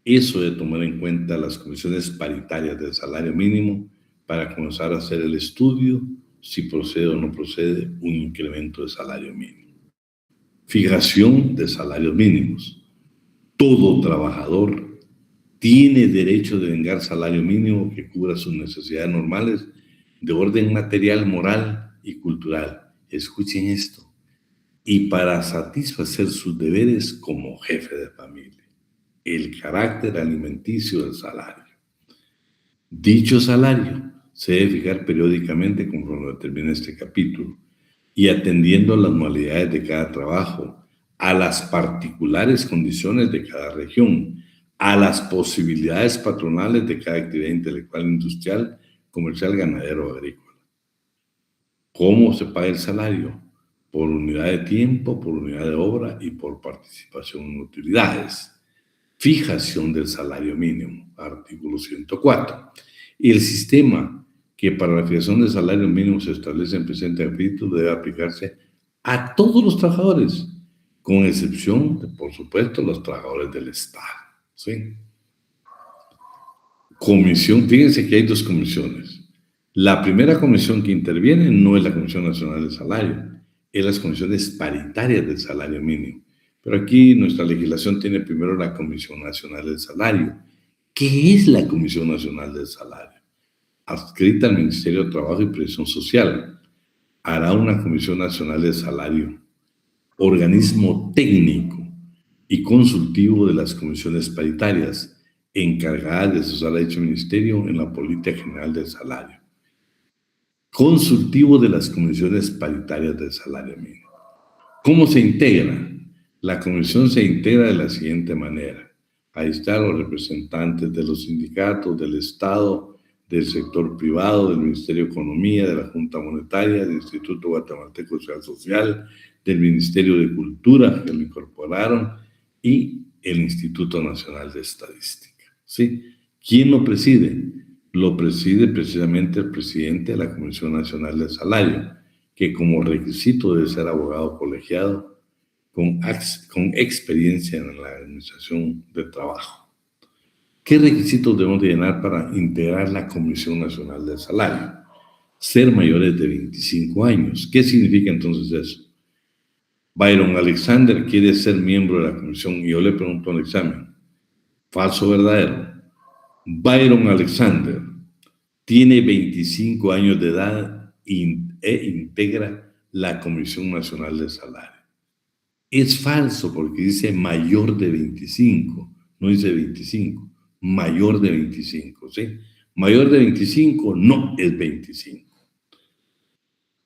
Eso de tomar en cuenta las condiciones paritarias del salario mínimo para comenzar a hacer el estudio si procede o no procede un incremento de salario mínimo. Fijación de salarios mínimos. Todo trabajador tiene derecho de vengar salario mínimo que cubra sus necesidades normales de orden material, moral y cultural. Escuchen esto. Y para satisfacer sus deberes como jefe de familia. El carácter alimenticio del salario. Dicho salario se debe fijar periódicamente conforme lo determina este capítulo y atendiendo a las modalidades de cada trabajo, a las particulares condiciones de cada región, a las posibilidades patronales de cada actividad intelectual, industrial, comercial, ganadero o agrícola. ¿Cómo se paga el salario? Por unidad de tiempo, por unidad de obra y por participación en utilidades. Fijación del salario mínimo, artículo 104. Y el sistema que para la fijación del salario mínimo se establece en presente capítulo debe aplicarse a todos los trabajadores, con excepción de, por supuesto, los trabajadores del Estado. ¿Sí? Comisión, fíjense que hay dos comisiones. La primera comisión que interviene no es la Comisión Nacional del Salario, es las comisiones paritarias del salario mínimo. Pero aquí nuestra legislación tiene primero la Comisión Nacional del Salario. ¿Qué es la Comisión Nacional del Salario? Adscrita al Ministerio de Trabajo y Previsión Social. Hará una Comisión Nacional del Salario, organismo técnico y consultivo de las comisiones paritarias, encargada de asesor a dicho ministerio en la política general del salario. Consultivo de las comisiones paritarias del salario mínimo. ¿Cómo se integra? La comisión se integra de la siguiente manera. Ahí están los representantes de los sindicatos, del Estado, del sector privado, del Ministerio de Economía, de la Junta Monetaria, del Instituto Guatemalteco Social, del Ministerio de Cultura, que lo incorporaron, y el Instituto Nacional de Estadística. ¿Sí? ¿Quién lo preside? Lo preside precisamente el presidente de la Comisión Nacional del Salario, que como requisito debe ser abogado colegiado con experiencia en la administración del trabajo. ¿Qué requisitos debemos de llenar para integrar la Comisión Nacional del Salario? Ser mayores de 25 años. ¿Qué significa entonces eso? Byron Alexander quiere ser miembro de la comisión y yo le pregunto en el examen, ¿falso o verdadero? Byron Alexander tiene 25 años de edad e integra la Comisión Nacional del Salario. Es falso porque dice mayor de 25, no dice 25, mayor de 25, ¿sí? Mayor de 25 no es 25.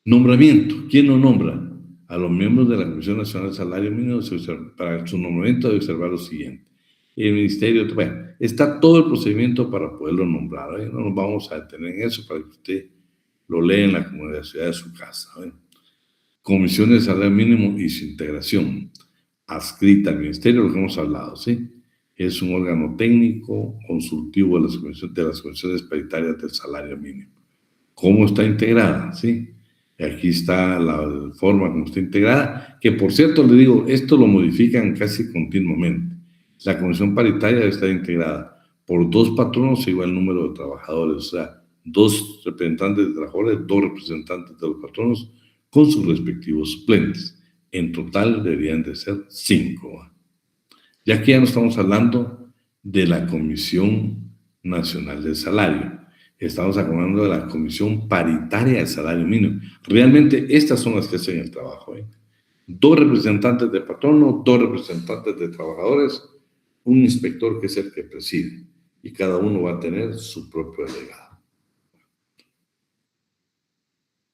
Nombramiento, ¿quién lo nombra? A los miembros de la Comisión Nacional del Salario Mínimo, para su nombramiento debe observar lo siguiente. El ministerio, bueno, está todo el procedimiento para poderlo nombrar, ¿eh? No nos vamos a detener en eso para que usted lo lea en la comunidad de su casa, ¿eh? Comisión de Salario Mínimo y su integración, adscrita al ministerio, lo que hemos hablado, ¿sí? Es un órgano técnico consultivo de las comisiones paritarias del salario mínimo. ¿Cómo está integrada? ¿Sí? Aquí está la forma como está integrada, que por cierto, le digo, esto lo modifican casi continuamente. La comisión paritaria debe estar integrada por 2 patronos e igual número de trabajadores, o sea, 2 representantes de trabajadores, 2 representantes de los patronos con sus respectivos suplentes. En total deberían de ser 5. Ya que ya no estamos hablando de la Comisión Nacional del Salario, estamos hablando de la Comisión Paritaria del Salario Mínimo. Realmente estas son las que hacen el trabajo, ¿eh? 2 representantes de patrono, 2 representantes de trabajadores, un inspector que es el que preside, y cada uno va a tener su propio delegado.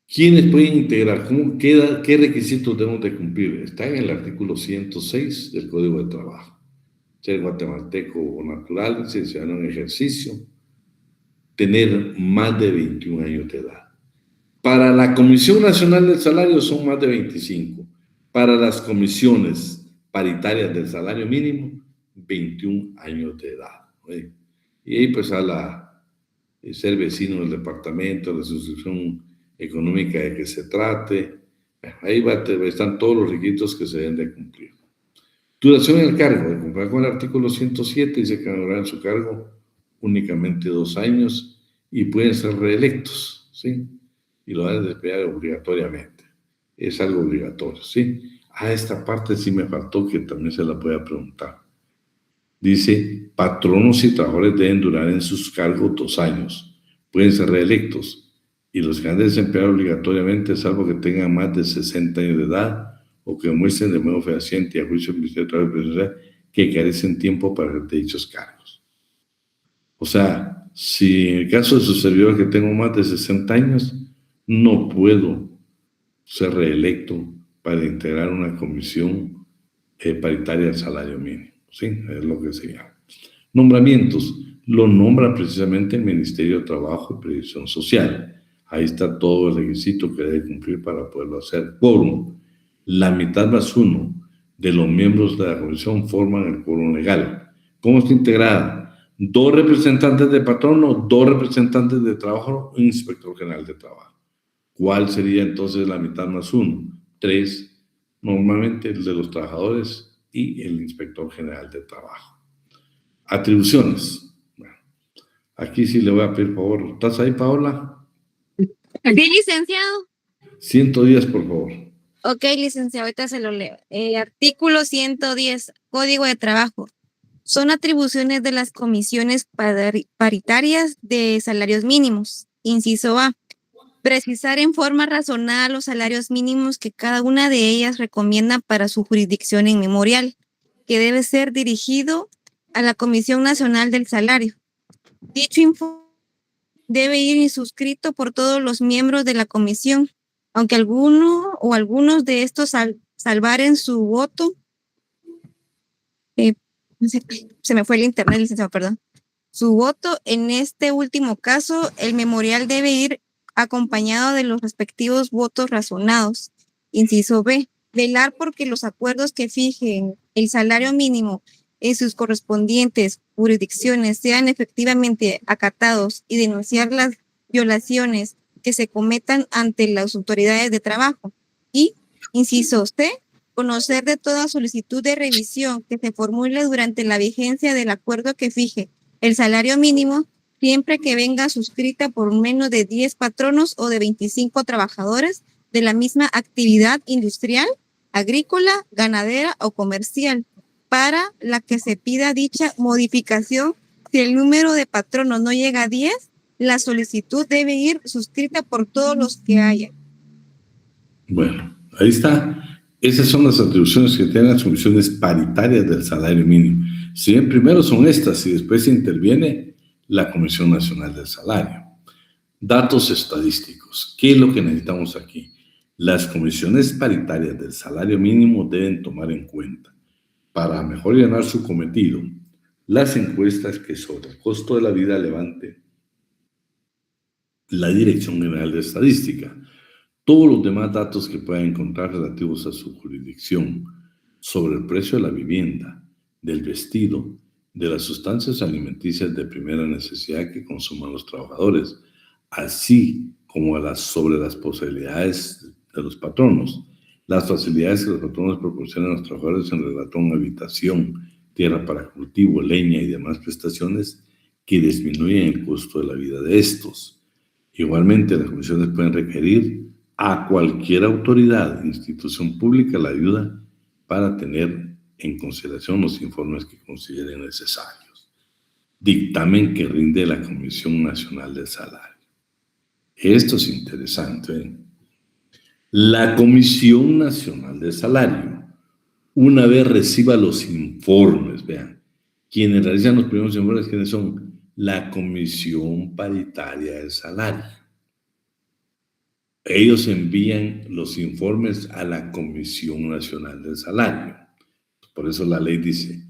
¿Quiénes pueden integrar? ¿Qué requisitos debemos de cumplir? Está en el artículo 106 del Código de Trabajo. Ser guatemalteco o natural, ser ciudadano en ejercicio, tener más de 21 años de edad. Para la Comisión Nacional del Salario son más de 25. Para las comisiones paritarias del salario mínimo, 21 años de edad, ¿sí? Y ahí pues ser vecino del departamento, la asociación económica de que se trate, ahí están todos los requisitos que se deben de cumplir. Duración del cargo, de comparar con el artículo 107, dice que van a durar en su cargo únicamente 2 años y pueden ser reelectos, ¿sí? Y lo van a despedir obligatoriamente. Es algo obligatorio, ¿sí? Esta parte sí me faltó que también se la voy a preguntar. Dice, patronos y trabajadores deben durar en sus cargos 2 años. Pueden ser reelectos. Y los que han de desempeñar obligatoriamente, salvo que tengan más de 60 años de edad o que muestren de modo fehaciente y a juicio del Ministerio de Trabajo y Previsión Social que carecen tiempo para ejercer dichos cargos. O sea, si en el caso de su servidor que tengo más de 60 años, no puedo ser reelecto para integrar una comisión paritaria del salario mínimo, ¿sí? Es lo que se llama. Nombramientos. Lo nombra precisamente el Ministerio de Trabajo y Previsión Social. Ahí está todo el requisito que debe cumplir para poderlo hacer. Quórum. La mitad más uno de los miembros de la comisión forman el quórum legal. ¿Cómo está integrada? 2 representantes de patrono, 2 representantes de trabajo, un inspector general de trabajo. ¿Cuál sería entonces la mitad más uno? 3, normalmente el de los trabajadores y el inspector general de trabajo. Atribuciones. Bueno, aquí sí le voy a pedir favor. ¿Estás ahí, Paola? Sí, licenciado. 110, por favor. Ok, licenciado, ahorita se lo leo. Artículo 110, Código de Trabajo. Son atribuciones de las comisiones paritarias de salarios mínimos. Inciso A. Precisar en forma razonada los salarios mínimos que cada una de ellas recomienda para su jurisdicción en memorial, que debe ser dirigido a la Comisión Nacional del Salario. Dicho informe debe ir suscrito por todos los miembros de la comisión, aunque algunos de estos salvaren su voto. Se me fue el internet, licenciado, perdón. Su voto, en este último caso, el memorial debe ir acompañado de los respectivos votos razonados. Inciso B. Velar porque los acuerdos que fijen el salario mínimo en sus correspondientes jurisdicciones sean efectivamente acatados y denunciar las violaciones que se cometan ante las autoridades de trabajo. Y, inciso C, conocer de toda solicitud de revisión que se formule durante la vigencia del acuerdo que fije el salario mínimo, siempre que venga suscrita por menos de 10 patronos o de 25 trabajadores de la misma actividad industrial, agrícola, ganadera o comercial, para la que se pida dicha modificación. Si el número de patronos no llega a 10, la solicitud debe ir suscrita por todos los que haya. Bueno, ahí está. Esas son las atribuciones que tienen las comisiones paritarias del salario mínimo. Si bien primero son estas y después interviene la Comisión Nacional del Salario. Datos estadísticos. ¿Qué es lo que necesitamos aquí? Las comisiones paritarias del salario mínimo deben tomar en cuenta, para mejor llenar su cometido, las encuestas que sobre el costo de la vida levante la Dirección General de Estadística, todos los demás datos que puedan encontrar relativos a su jurisdicción, sobre el precio de la vivienda, del vestido, de las sustancias alimenticias de primera necesidad que consuman los trabajadores, así como sobre las posibilidades de los patronos, las facilidades que los patronos proporcionan a los trabajadores en relación a habitación, tierra para cultivo, leña y demás prestaciones que disminuyen el costo de la vida de estos. Igualmente, las comisiones pueden requerir a cualquier autoridad, institución pública, la ayuda para tener en consideración los informes que consideren necesarios. Dictamen que rinde la Comisión Nacional del Salario. Esto es interesante, ¿eh? La Comisión Nacional del Salario, una vez reciba los informes, vean, quienes realizan los primeros informes, ¿quiénes son? La Comisión Paritaria del Salario. Ellos envían los informes a la Comisión Nacional del Salario. Por eso la ley dice,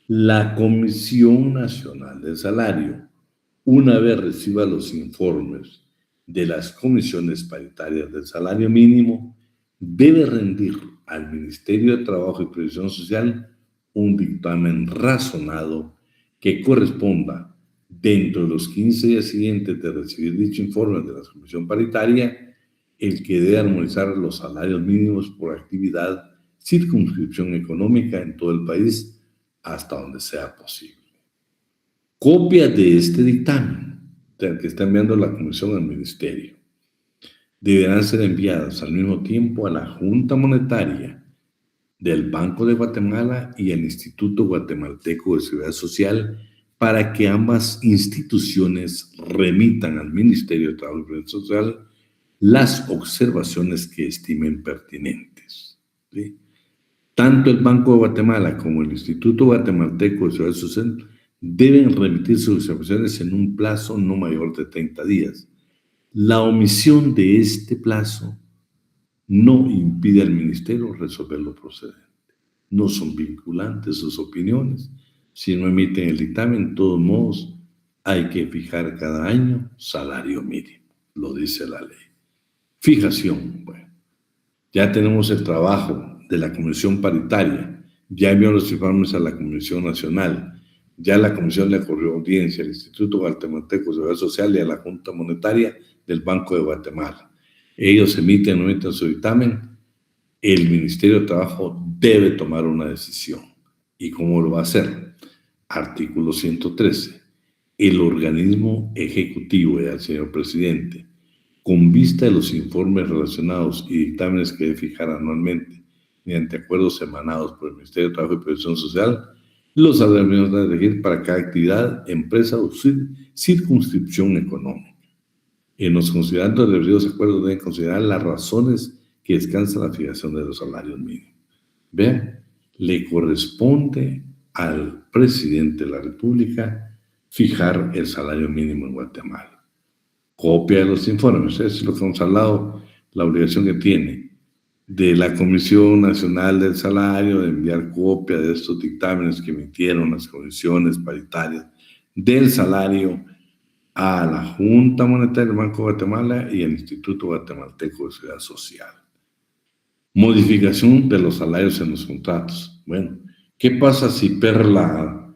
la Comisión Nacional del Salario, una vez reciba los informes de las comisiones paritarias del salario mínimo, debe rendir al Ministerio de Trabajo y Previsión Social un dictamen razonado que corresponda dentro de los 15 días siguientes de recibir dicho informe de la comisión paritaria, el que debe armonizar los salarios mínimos por actividad, circunscripción económica en todo el país hasta donde sea posible. Copias de este dictamen, que está enviando la comisión al ministerio, deberán ser enviadas al mismo tiempo a la Junta Monetaria del Banco de Guatemala y al Instituto Guatemalteco de Seguridad Social para que ambas instituciones remitan al Ministerio de Trabajo y Previsión Social las observaciones que estimen pertinentes, ¿sí? Tanto el Banco de Guatemala como el Instituto Guatemalteco de Seguridad Social deben remitir sus observaciones en un plazo no mayor de 30 días. La omisión de este plazo no impide al Ministerio resolver lo procedente. No son vinculantes sus opiniones, Si no emiten el dictamen, de todos modos, hay que fijar cada año salario mínimo, lo dice la ley. Fijación, bueno, ya tenemos el trabajo de la Comisión Paritaria, ya envió los informes a la Comisión Nacional, ya la Comisión le corrió audiencia al Instituto Guatemalteco de Seguridad Social y a la Junta Monetaria del Banco de Guatemala. Ellos emiten su dictamen, el Ministerio de Trabajo debe tomar una decisión. ¿Y cómo lo va a hacer? Artículo 113. El organismo ejecutivo y al señor presidente, con vista de los informes relacionados y dictámenes que debe fijar anualmente, mediante acuerdos emanados por el Ministerio de Trabajo y Previsión Social, los salarios mínimos deben regir para cada actividad, empresa o circunscripción económica. En los considerandos de los acuerdos deben considerar las razones que descansan la fijación de los salarios mínimos. Vean, le corresponde al presidente de la República fijar el salario mínimo en Guatemala. Copia de los informes, eso es lo que hemos hablado, la obligación que tiene de la Comisión Nacional del Salario de enviar copia de estos dictámenes que emitieron las comisiones paritarias del salario a la Junta Monetaria del Banco de Guatemala y al Instituto Guatemalteco de Seguridad Social. Modificación de los salarios en los contratos. Bueno, ¿qué pasa si Perla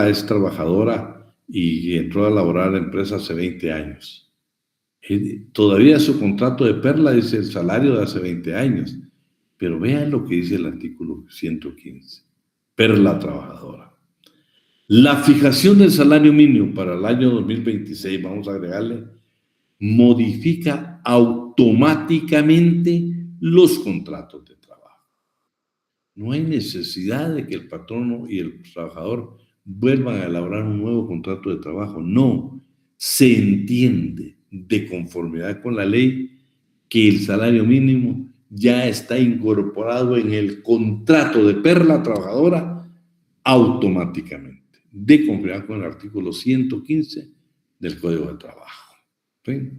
es trabajadora y entró a laborar en la empresa hace 20 años? Todavía su contrato de Perla dice el salario de hace 20 años, pero vean lo que dice el artículo 115. Perla trabajadora. La fijación del salario mínimo para el año 2026, vamos a agregarle, modifica automáticamente los contratos de trabajo. No hay necesidad de que el patrono y el trabajador vuelvan a elaborar un nuevo contrato de trabajo. No, se entiende de conformidad con la ley que el salario mínimo ya está incorporado en el contrato de Perla trabajadora automáticamente, de conformidad con el artículo 115 del Código de Trabajo. ¿Sí?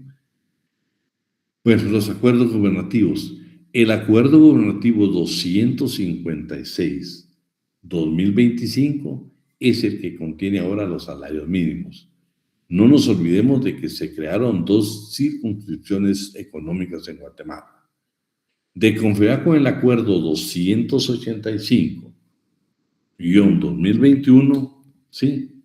Bueno, los acuerdos gubernativos. El acuerdo gubernativo 256-2025 es el que contiene ahora los salarios mínimos. No nos olvidemos de que se crearon 2 circunscripciones económicas en Guatemala. De conformidad con el acuerdo 285-2021, ¿sí?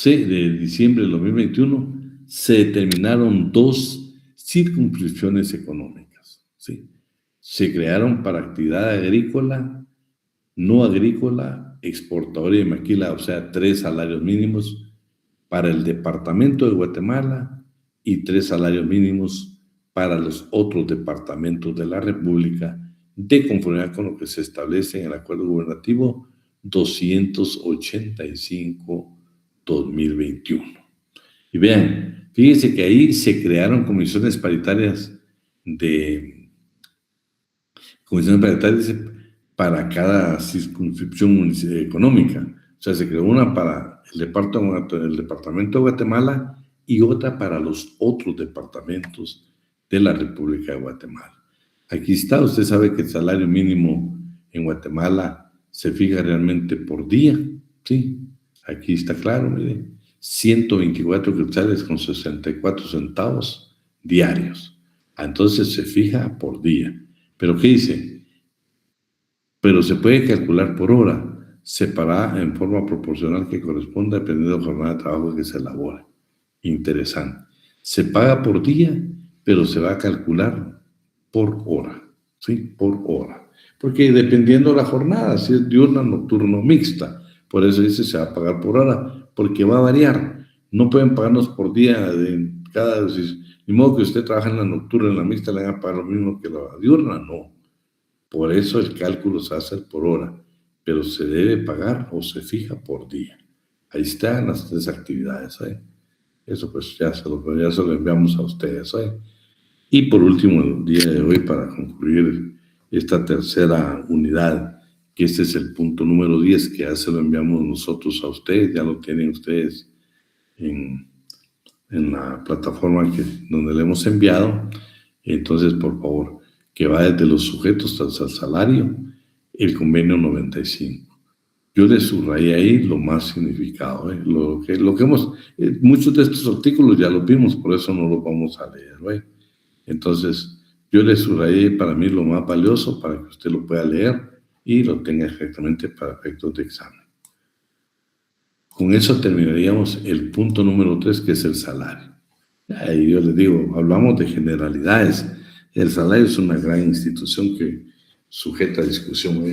De diciembre de 2021, se determinaron 2 circunscripciones económicas, ¿sí? Se crearon para actividad agrícola, no agrícola, exportadora y maquila, o sea, 3 salarios mínimos para el departamento de Guatemala y 3 salarios mínimos para los otros departamentos de la República, de conformidad con lo que se establece en el acuerdo gubernativo 285-2021. Y vean, fíjense que ahí se crearon comisiones paritarias para cada circunscripción económica. O sea, se creó una para el departamento de Guatemala y otra para los otros departamentos de la República de Guatemala. Aquí está, usted sabe que el salario mínimo en Guatemala se fija realmente por día, ¿sí? Aquí está claro, mire, 124 quetzales con 64 centavos diarios. Entonces se fija por día. ¿Pero qué dice? Pero se puede calcular por hora, separada en forma proporcional que corresponda dependiendo de la jornada de trabajo que se elabore. Interesante. Se paga por día, pero se va a calcular por hora, ¿sí? Por hora. Porque dependiendo de la jornada, si es diurna, nocturna o mixta, por eso dice se va a pagar por hora, porque va a variar. No pueden pagarnos por día ni modo que usted trabaja en la nocturna, en la mixta, le van a pagar lo mismo que la diurna, no. Por eso el cálculo se hace por hora, pero se debe pagar o se fija por día. Ahí están las 3 actividades, ¿eh? Eso pues ya se lo enviamos a ustedes, ¿eh? Y por último, el día de hoy, para concluir esta tercera unidad, que este es el punto número 10, que ya se lo enviamos nosotros a ustedes, ya lo tienen ustedes en la plataforma donde le hemos enviado. Entonces, por favor, que va desde los sujetos hasta el salario, el convenio 95. Yo le subrayé ahí lo más significado, lo que hemos, muchos de estos artículos ya los vimos, por eso no los vamos a leer, ¿ve? Entonces, yo le subrayé para mí lo más valioso para que usted lo pueda leer y lo tenga exactamente para efectos de examen. Con eso terminaríamos el punto número 3, que es el salario. Ahí yo les digo, hablamos de generalidades. El salario es una gran institución que sujeta a discusión.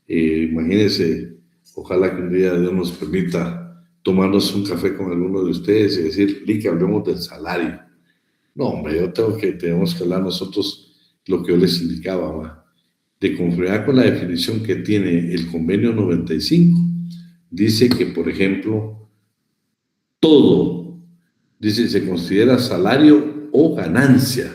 Imagínense, ojalá que un día Dios nos permita tomarnos un café con alguno de ustedes y decir, que hablemos del salario. No, hombre, tenemos que hablar nosotros lo que yo les indicaba, ¿va? De conformidad con la definición que tiene el convenio 95, dice que, por ejemplo, todo, dice, se considera salario o ganancia.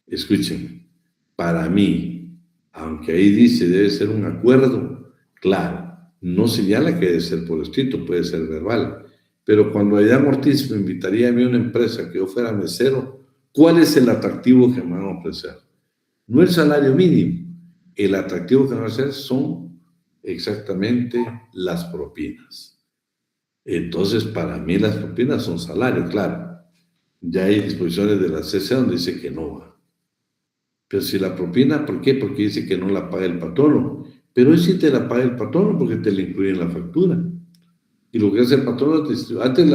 Escuchen, para mí, aunque ahí dice debe ser un acuerdo, claro, no señala que debe ser por escrito, puede ser verbal, pero cuando Aidán Ortiz me invitaría a mí a una empresa que yo fuera mesero, ¿cuál es el atractivo que me van a ofrecer? No el salario mínimo, el atractivo que me van a ofrecer son exactamente las propinas. Entonces, para mí las propinas son salario, claro. Ya hay disposiciones de la CC donde dice que no va. Pero si la propina, ¿por qué? Porque dice que no la paga el patrono. Pero hoy sí te la paga el patrono porque te la incluye en la factura. Y lo que hace el patrono, antes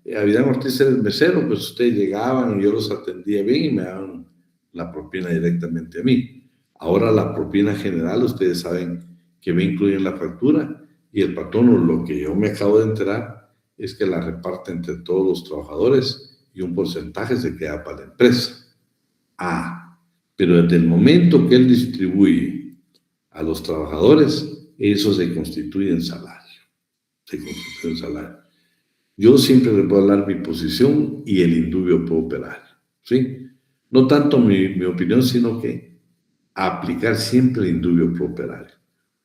Aidán Ortiz era el mesero, pues ustedes llegaban y yo los atendía bien y me daban la propina directamente a mí. Ahora la propina general, ustedes saben que me incluye en la factura y el patrono, lo que yo me acabo de enterar, es que la reparte entre todos los trabajadores y un porcentaje se queda para la empresa. Pero desde el momento que él distribuye a los trabajadores, eso se constituye en salario. Yo siempre les voy a hablar mi posición y el indubio pro operario, ¿sí? No tanto mi opinión, sino que aplicar siempre el indubio pro operario.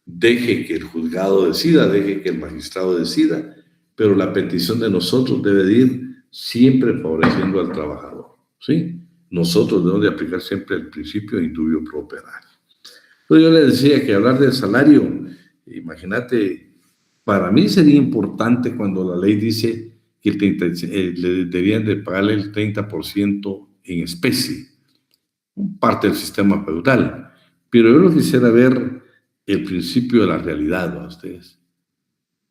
Deje que el juzgado decida, deje que el magistrado decida, pero la petición de nosotros debe de ir siempre favoreciendo al trabajador, ¿sí? Nosotros debemos de aplicar siempre el principio de indubio pro operario. Entonces yo le decía que hablar del salario, imagínate, para mí sería importante cuando la ley dice que le deberían de pagarle el 30% en especie, parte del sistema feudal. Pero yo no quisiera ver el principio de la realidad, ¿no? Ustedes.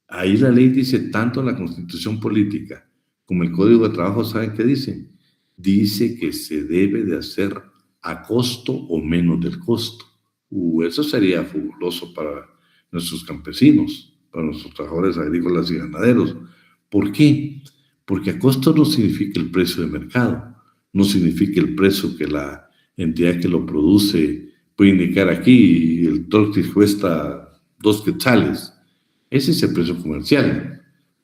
Ahí la ley dice, tanto la Constitución Política como el Código de Trabajo, ¿saben qué dice? Dice que se debe de hacer a costo o menos del costo. Eso sería fabuloso para nuestros campesinos, para nuestros trabajadores agrícolas y ganaderos. ¿Por qué? Porque a costo no significa el precio de mercado, no significa el precio que la entidad que lo produce puede indicar aquí, el tortis cuesta 2 quetzales. Ese es el precio comercial.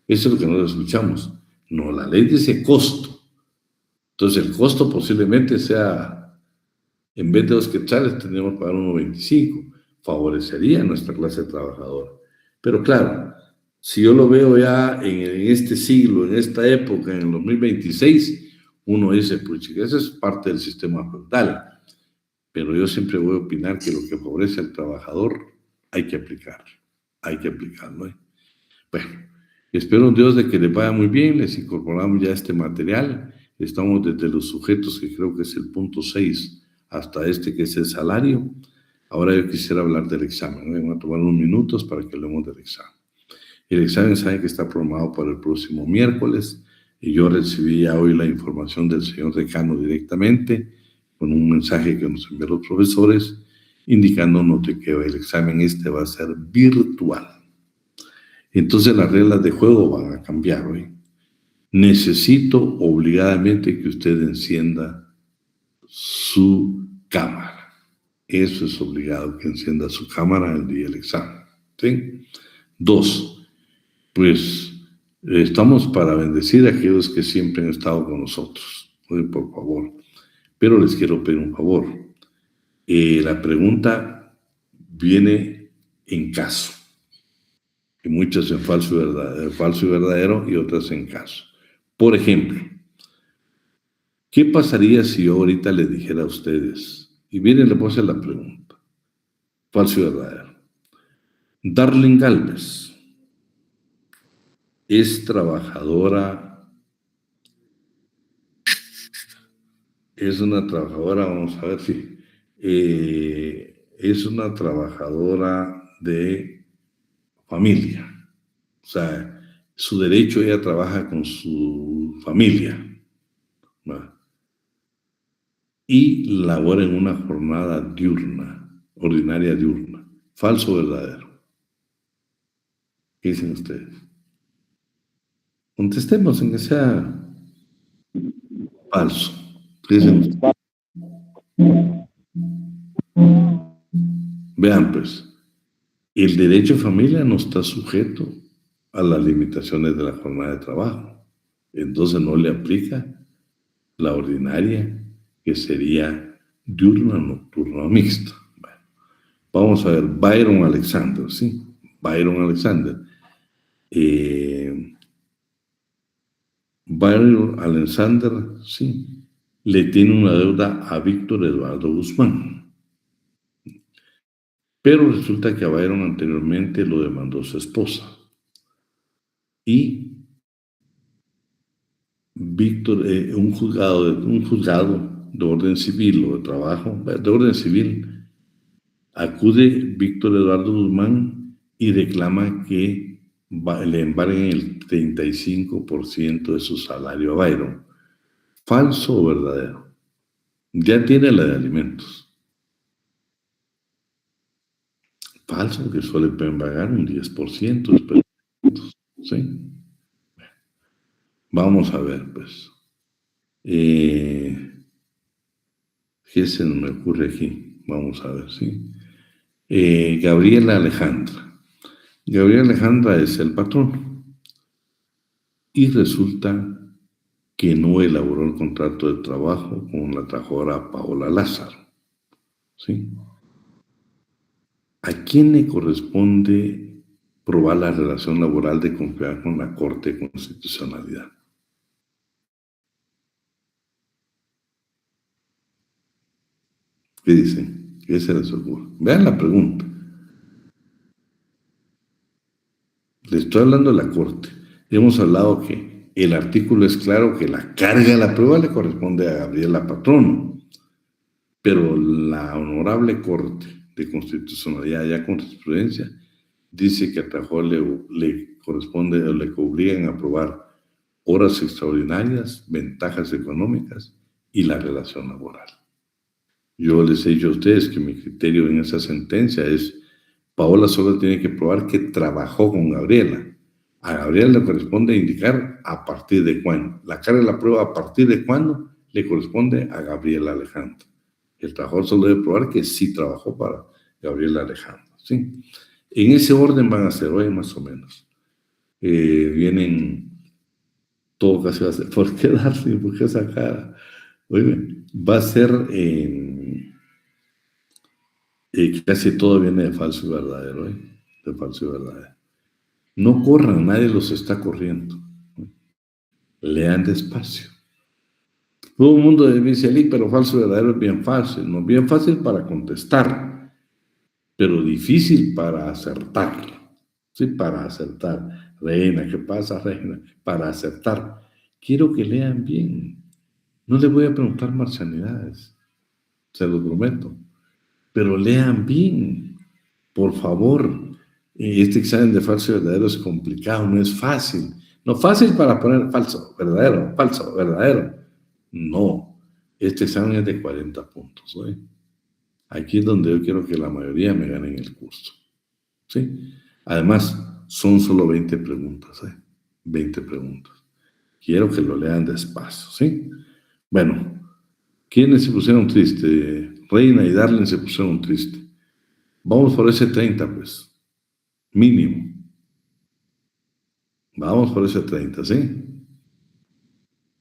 Eso es lo que nosotros escuchamos. No, la ley dice costo. Entonces el costo posiblemente sea, en vez de 2 quetzales, tendríamos que pagar 1.25. Favorecería a nuestra clase trabajadora. Pero claro, si yo lo veo ya en este siglo, en esta época, en el 2026, uno dice, pues esa es parte del sistema feudal. Pero yo siempre voy a opinar que lo que favorece al trabajador hay que aplicarlo. Hay que aplicarlo, ¿eh? Bueno, espero en Dios de que les vaya muy bien. Les incorporamos ya este material. Estamos desde los sujetos, que creo que es el punto 6, hasta este que es el salario. Ahora yo quisiera hablar del examen, ¿no? Vamos a tomar unos minutos para que hablemos del examen. El examen saben que está programado para el próximo miércoles y yo recibí ya hoy la información del señor decano directamente con un mensaje que nos enviaron los profesores indicándonos de que el examen va a ser virtual. Entonces las reglas de juego van a cambiar hoy. Necesito obligadamente que usted encienda su cámara. Eso es obligado, que encienda su cámara el día del examen, ¿sí? 2, pues estamos para bendecir a aquellos que siempre han estado con nosotros. Por favor. Pero les quiero pedir un favor. La pregunta viene en caso. Y muchas en falso y verdadero y otras en caso. Por ejemplo, ¿qué pasaría si yo ahorita les dijera a ustedes? Y miren, le puedo hacer la pregunta. Falso y verdadero. Darling Galvez es trabajadora, es una trabajadora, vamos a ver si, es una trabajadora de familia. O sea, su derecho, ella trabaja con su familia, ¿va? Y labora en una jornada diurna, ordinaria diurna. ¿Falso o verdadero? ¿Qué dicen ustedes? Contestemos en que sea falso. ¿Qué dicen ustedes? Vean, pues, el derecho a familia no está sujeto a las limitaciones de la jornada de trabajo. Entonces no le aplica la ordinaria, que sería diurna, nocturna o mixta. Bueno, vamos a ver, Byron Alexander, ¿sí? Byron Alexander. Byron Alexander, sí, le tiene una deuda a Víctor Eduardo Guzmán. Pero resulta que a Byron anteriormente lo demandó su esposa. Y Víctor, un juzgado de orden civil o de trabajo, de orden civil, acude Víctor Eduardo Guzmán y reclama que le embarguen el 35% de su salario a Byron. ¿Falso o verdadero? Ya tiene la de alimentos. Falso, que solo le pueden pagar un 10%. ¿Sí? Vamos a ver, pues. ¿Qué se me ocurre aquí? Vamos a ver, ¿sí? Gabriela Alejandra. Gabriela Alejandra es el patrón. Y resulta que no elaboró el contrato de trabajo con la trabajadora Paola Lázaro. ¿Sí? ¿A quién le corresponde probar la relación laboral de confianza con la Corte de Constitucionalidad? ¿Qué dicen? ¿Qué se les ocurre? Vean la pregunta. Le estoy hablando de la Corte. Hemos hablado que el artículo es claro que la carga de la prueba le corresponde a Gabriela Patrono, pero la Honorable Corte de Constitucionalidad, ya con jurisprudencia, dice que a trabajador le corresponde o le obligan a probar horas extraordinarias, ventajas económicas y la relación laboral. Yo les he dicho a ustedes que mi criterio en esa sentencia es: Paola solo tiene que probar que trabajó con Gabriela. A Gabriela le corresponde indicar a partir de cuándo. La carga de la prueba a partir de cuándo le corresponde a Gabriela Alejandra. El trabajador solo debe probar que sí trabajó para Gabriela Alejandra, ¿sí? En ese orden van a ser hoy más o menos. Vienen, todo casi va a ser, ¿por qué darle? ¿Por qué sacar? Oye, va a ser, casi todo viene de falso y verdadero, de falso y verdadero. No corran, nadie los está corriendo. Lean despacio. Todo el mundo dice, pero falso y verdadero es bien fácil. No, bien fácil para contestar, pero difícil para acertar. Sí, para acertar. Reina, ¿qué pasa, Reina? Para acertar. Quiero que lean bien. No les voy a preguntar marcianidades, se los prometo. Pero lean bien, por favor. Este examen de falso y verdadero es complicado, no es fácil. No fácil para poner falso, verdadero. No, este examen es de 40 puntos. ¿Sí? Aquí es donde yo quiero que la mayoría me ganen el curso. ¿Sí? Además, son solo 20 preguntas. 20 preguntas. Quiero que lo lean despacio. ¿Sí? Bueno, ¿quiénes se pusieron tristes? Reina y Darling se pusieron tristes. Vamos por ese 30, pues. Mínimo. Vamos por ese 30, ¿sí?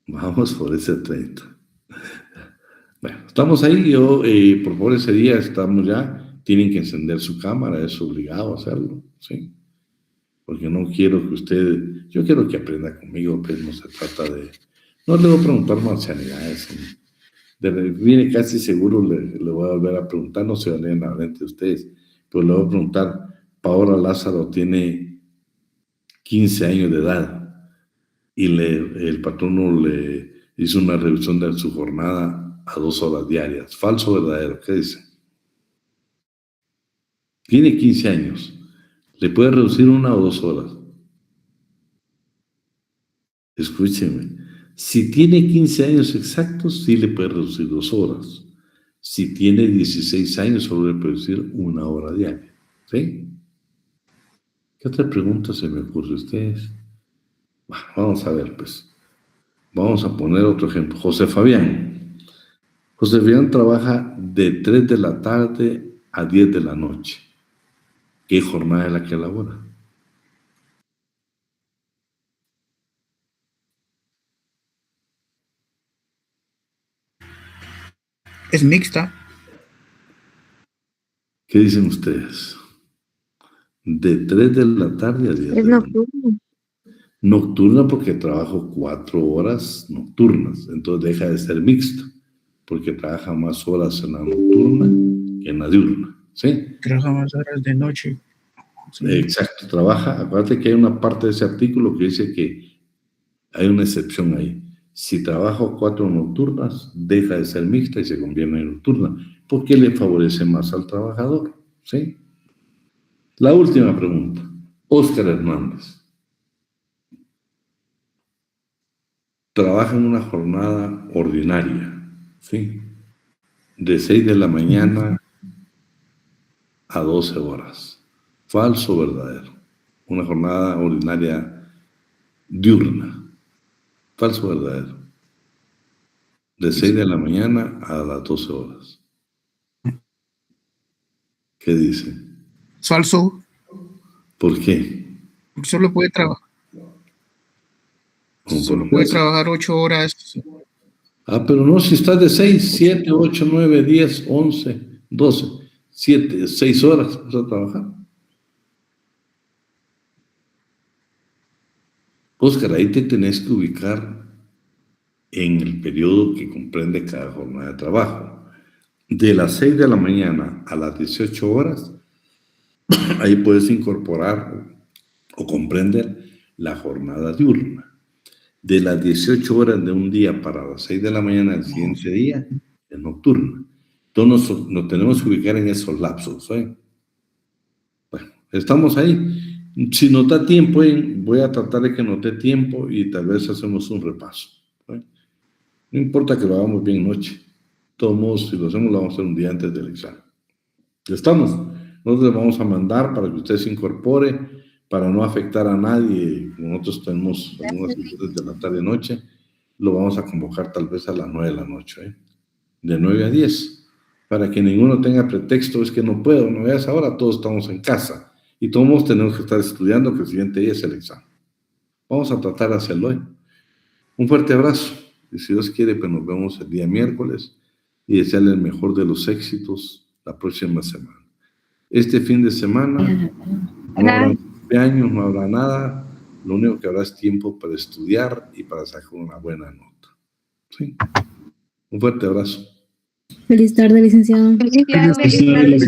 Vamos por ese 30. Bueno, estamos ahí. Yo, por favor, ese día estamos ya. Tienen que encender su cámara, es obligado a hacerlo, ¿sí? Porque no quiero que usted... Yo quiero que aprenda conmigo, pues no se trata de... No le voy a preguntar marcianidades. Viene casi seguro, le voy a volver a preguntar, no se van a leer en la frente de ustedes, pero le voy a preguntar Paola Lázaro tiene 15 años de edad y el patrono le hizo una reducción de su jornada a 2 horas diarias. ¿Falso o verdadero? ¿Qué dice? Tiene 15 años. ¿Le puede reducir 1 o 2 horas? Escúcheme. Si tiene 15 años exactos, sí le puede reducir 2 horas. Si tiene 16 años, solo le puede reducir 1 hora diaria. ¿Sí? ¿Qué otra pregunta se me ocurre a ustedes? Vamos a ver, pues. Vamos a poner otro ejemplo. José Fabián. José Fabián trabaja de 3 de la tarde a 10 de la noche. ¿Qué jornada es la que elabora? Es mixta. ¿Qué dicen ustedes? De 3 de la tarde a 10 Es de la noche. nocturno. Nocturna porque trabajo 4 horas nocturnas, entonces deja de ser mixto, porque trabaja más horas en la nocturna que en la diurna, ¿sí? Trabaja más horas de noche. Sí. Exacto, trabaja, acuérdate que hay una parte de ese artículo que dice que hay una excepción ahí. Si trabajo 4 nocturnas, deja de ser mixta y se convierte en nocturna, porque le favorece más al trabajador, ¿sí? La última pregunta, Óscar Hernández. Trabaja en una jornada ordinaria, ¿sí? De 6 de la mañana a 12 horas. ¿Falso o verdadero? Una jornada ordinaria diurna. ¿Falso o verdadero? De 6 de la mañana a las 12 horas. ¿Qué dice? Falso, ¿Por qué? porque solo puede trabajar. Solo puede trabajar 8 horas. Ah, pero no, si estás de 6, 7, 8, 9, 10, 11, 12, 7, 6 horas vas a trabajar. Óscar, ahí te tenés que ubicar en el periodo que comprende cada jornada de trabajo. De las 6 de la mañana a las 18 horas, ahí puedes incorporar o comprender la jornada diurna. De las 18 horas de un día para las 6 de la mañana del siguiente día, es nocturna. Entonces nos tenemos que ubicar en esos lapsos, ¿eh? Bueno, estamos ahí. Si nos da tiempo, voy a tratar de que nos dé tiempo y tal vez hacemos un repaso, ¿eh? No importa que lo hagamos bien noche. De todos modos, si lo hacemos, lo vamos a hacer un día antes del examen. ¿Ya estamos? Nosotros le vamos a mandar para que usted se incorpore, para no afectar a nadie. Nosotros tenemos algunas visitas de la tarde-noche. Lo vamos a convocar tal vez a las 9 de la noche, ¿eh? De 9 a 10, para que ninguno tenga pretexto, es que no puedo, no veas ahora, todos estamos en casa. Y todos tenemos que estar estudiando, que el siguiente día es el examen. Vamos a tratar de hacerlo hoy. Un fuerte abrazo. Y si Dios quiere, pues nos vemos el día miércoles y desearle el mejor de los éxitos la próxima semana. Este fin de semana no habrá cumpleaños, no habrá nada. Lo único que habrá es tiempo para estudiar y para sacar una buena nota. ¿Sí? Un fuerte abrazo. Feliz tarde, licenciado. Feliz tarde, licenciado.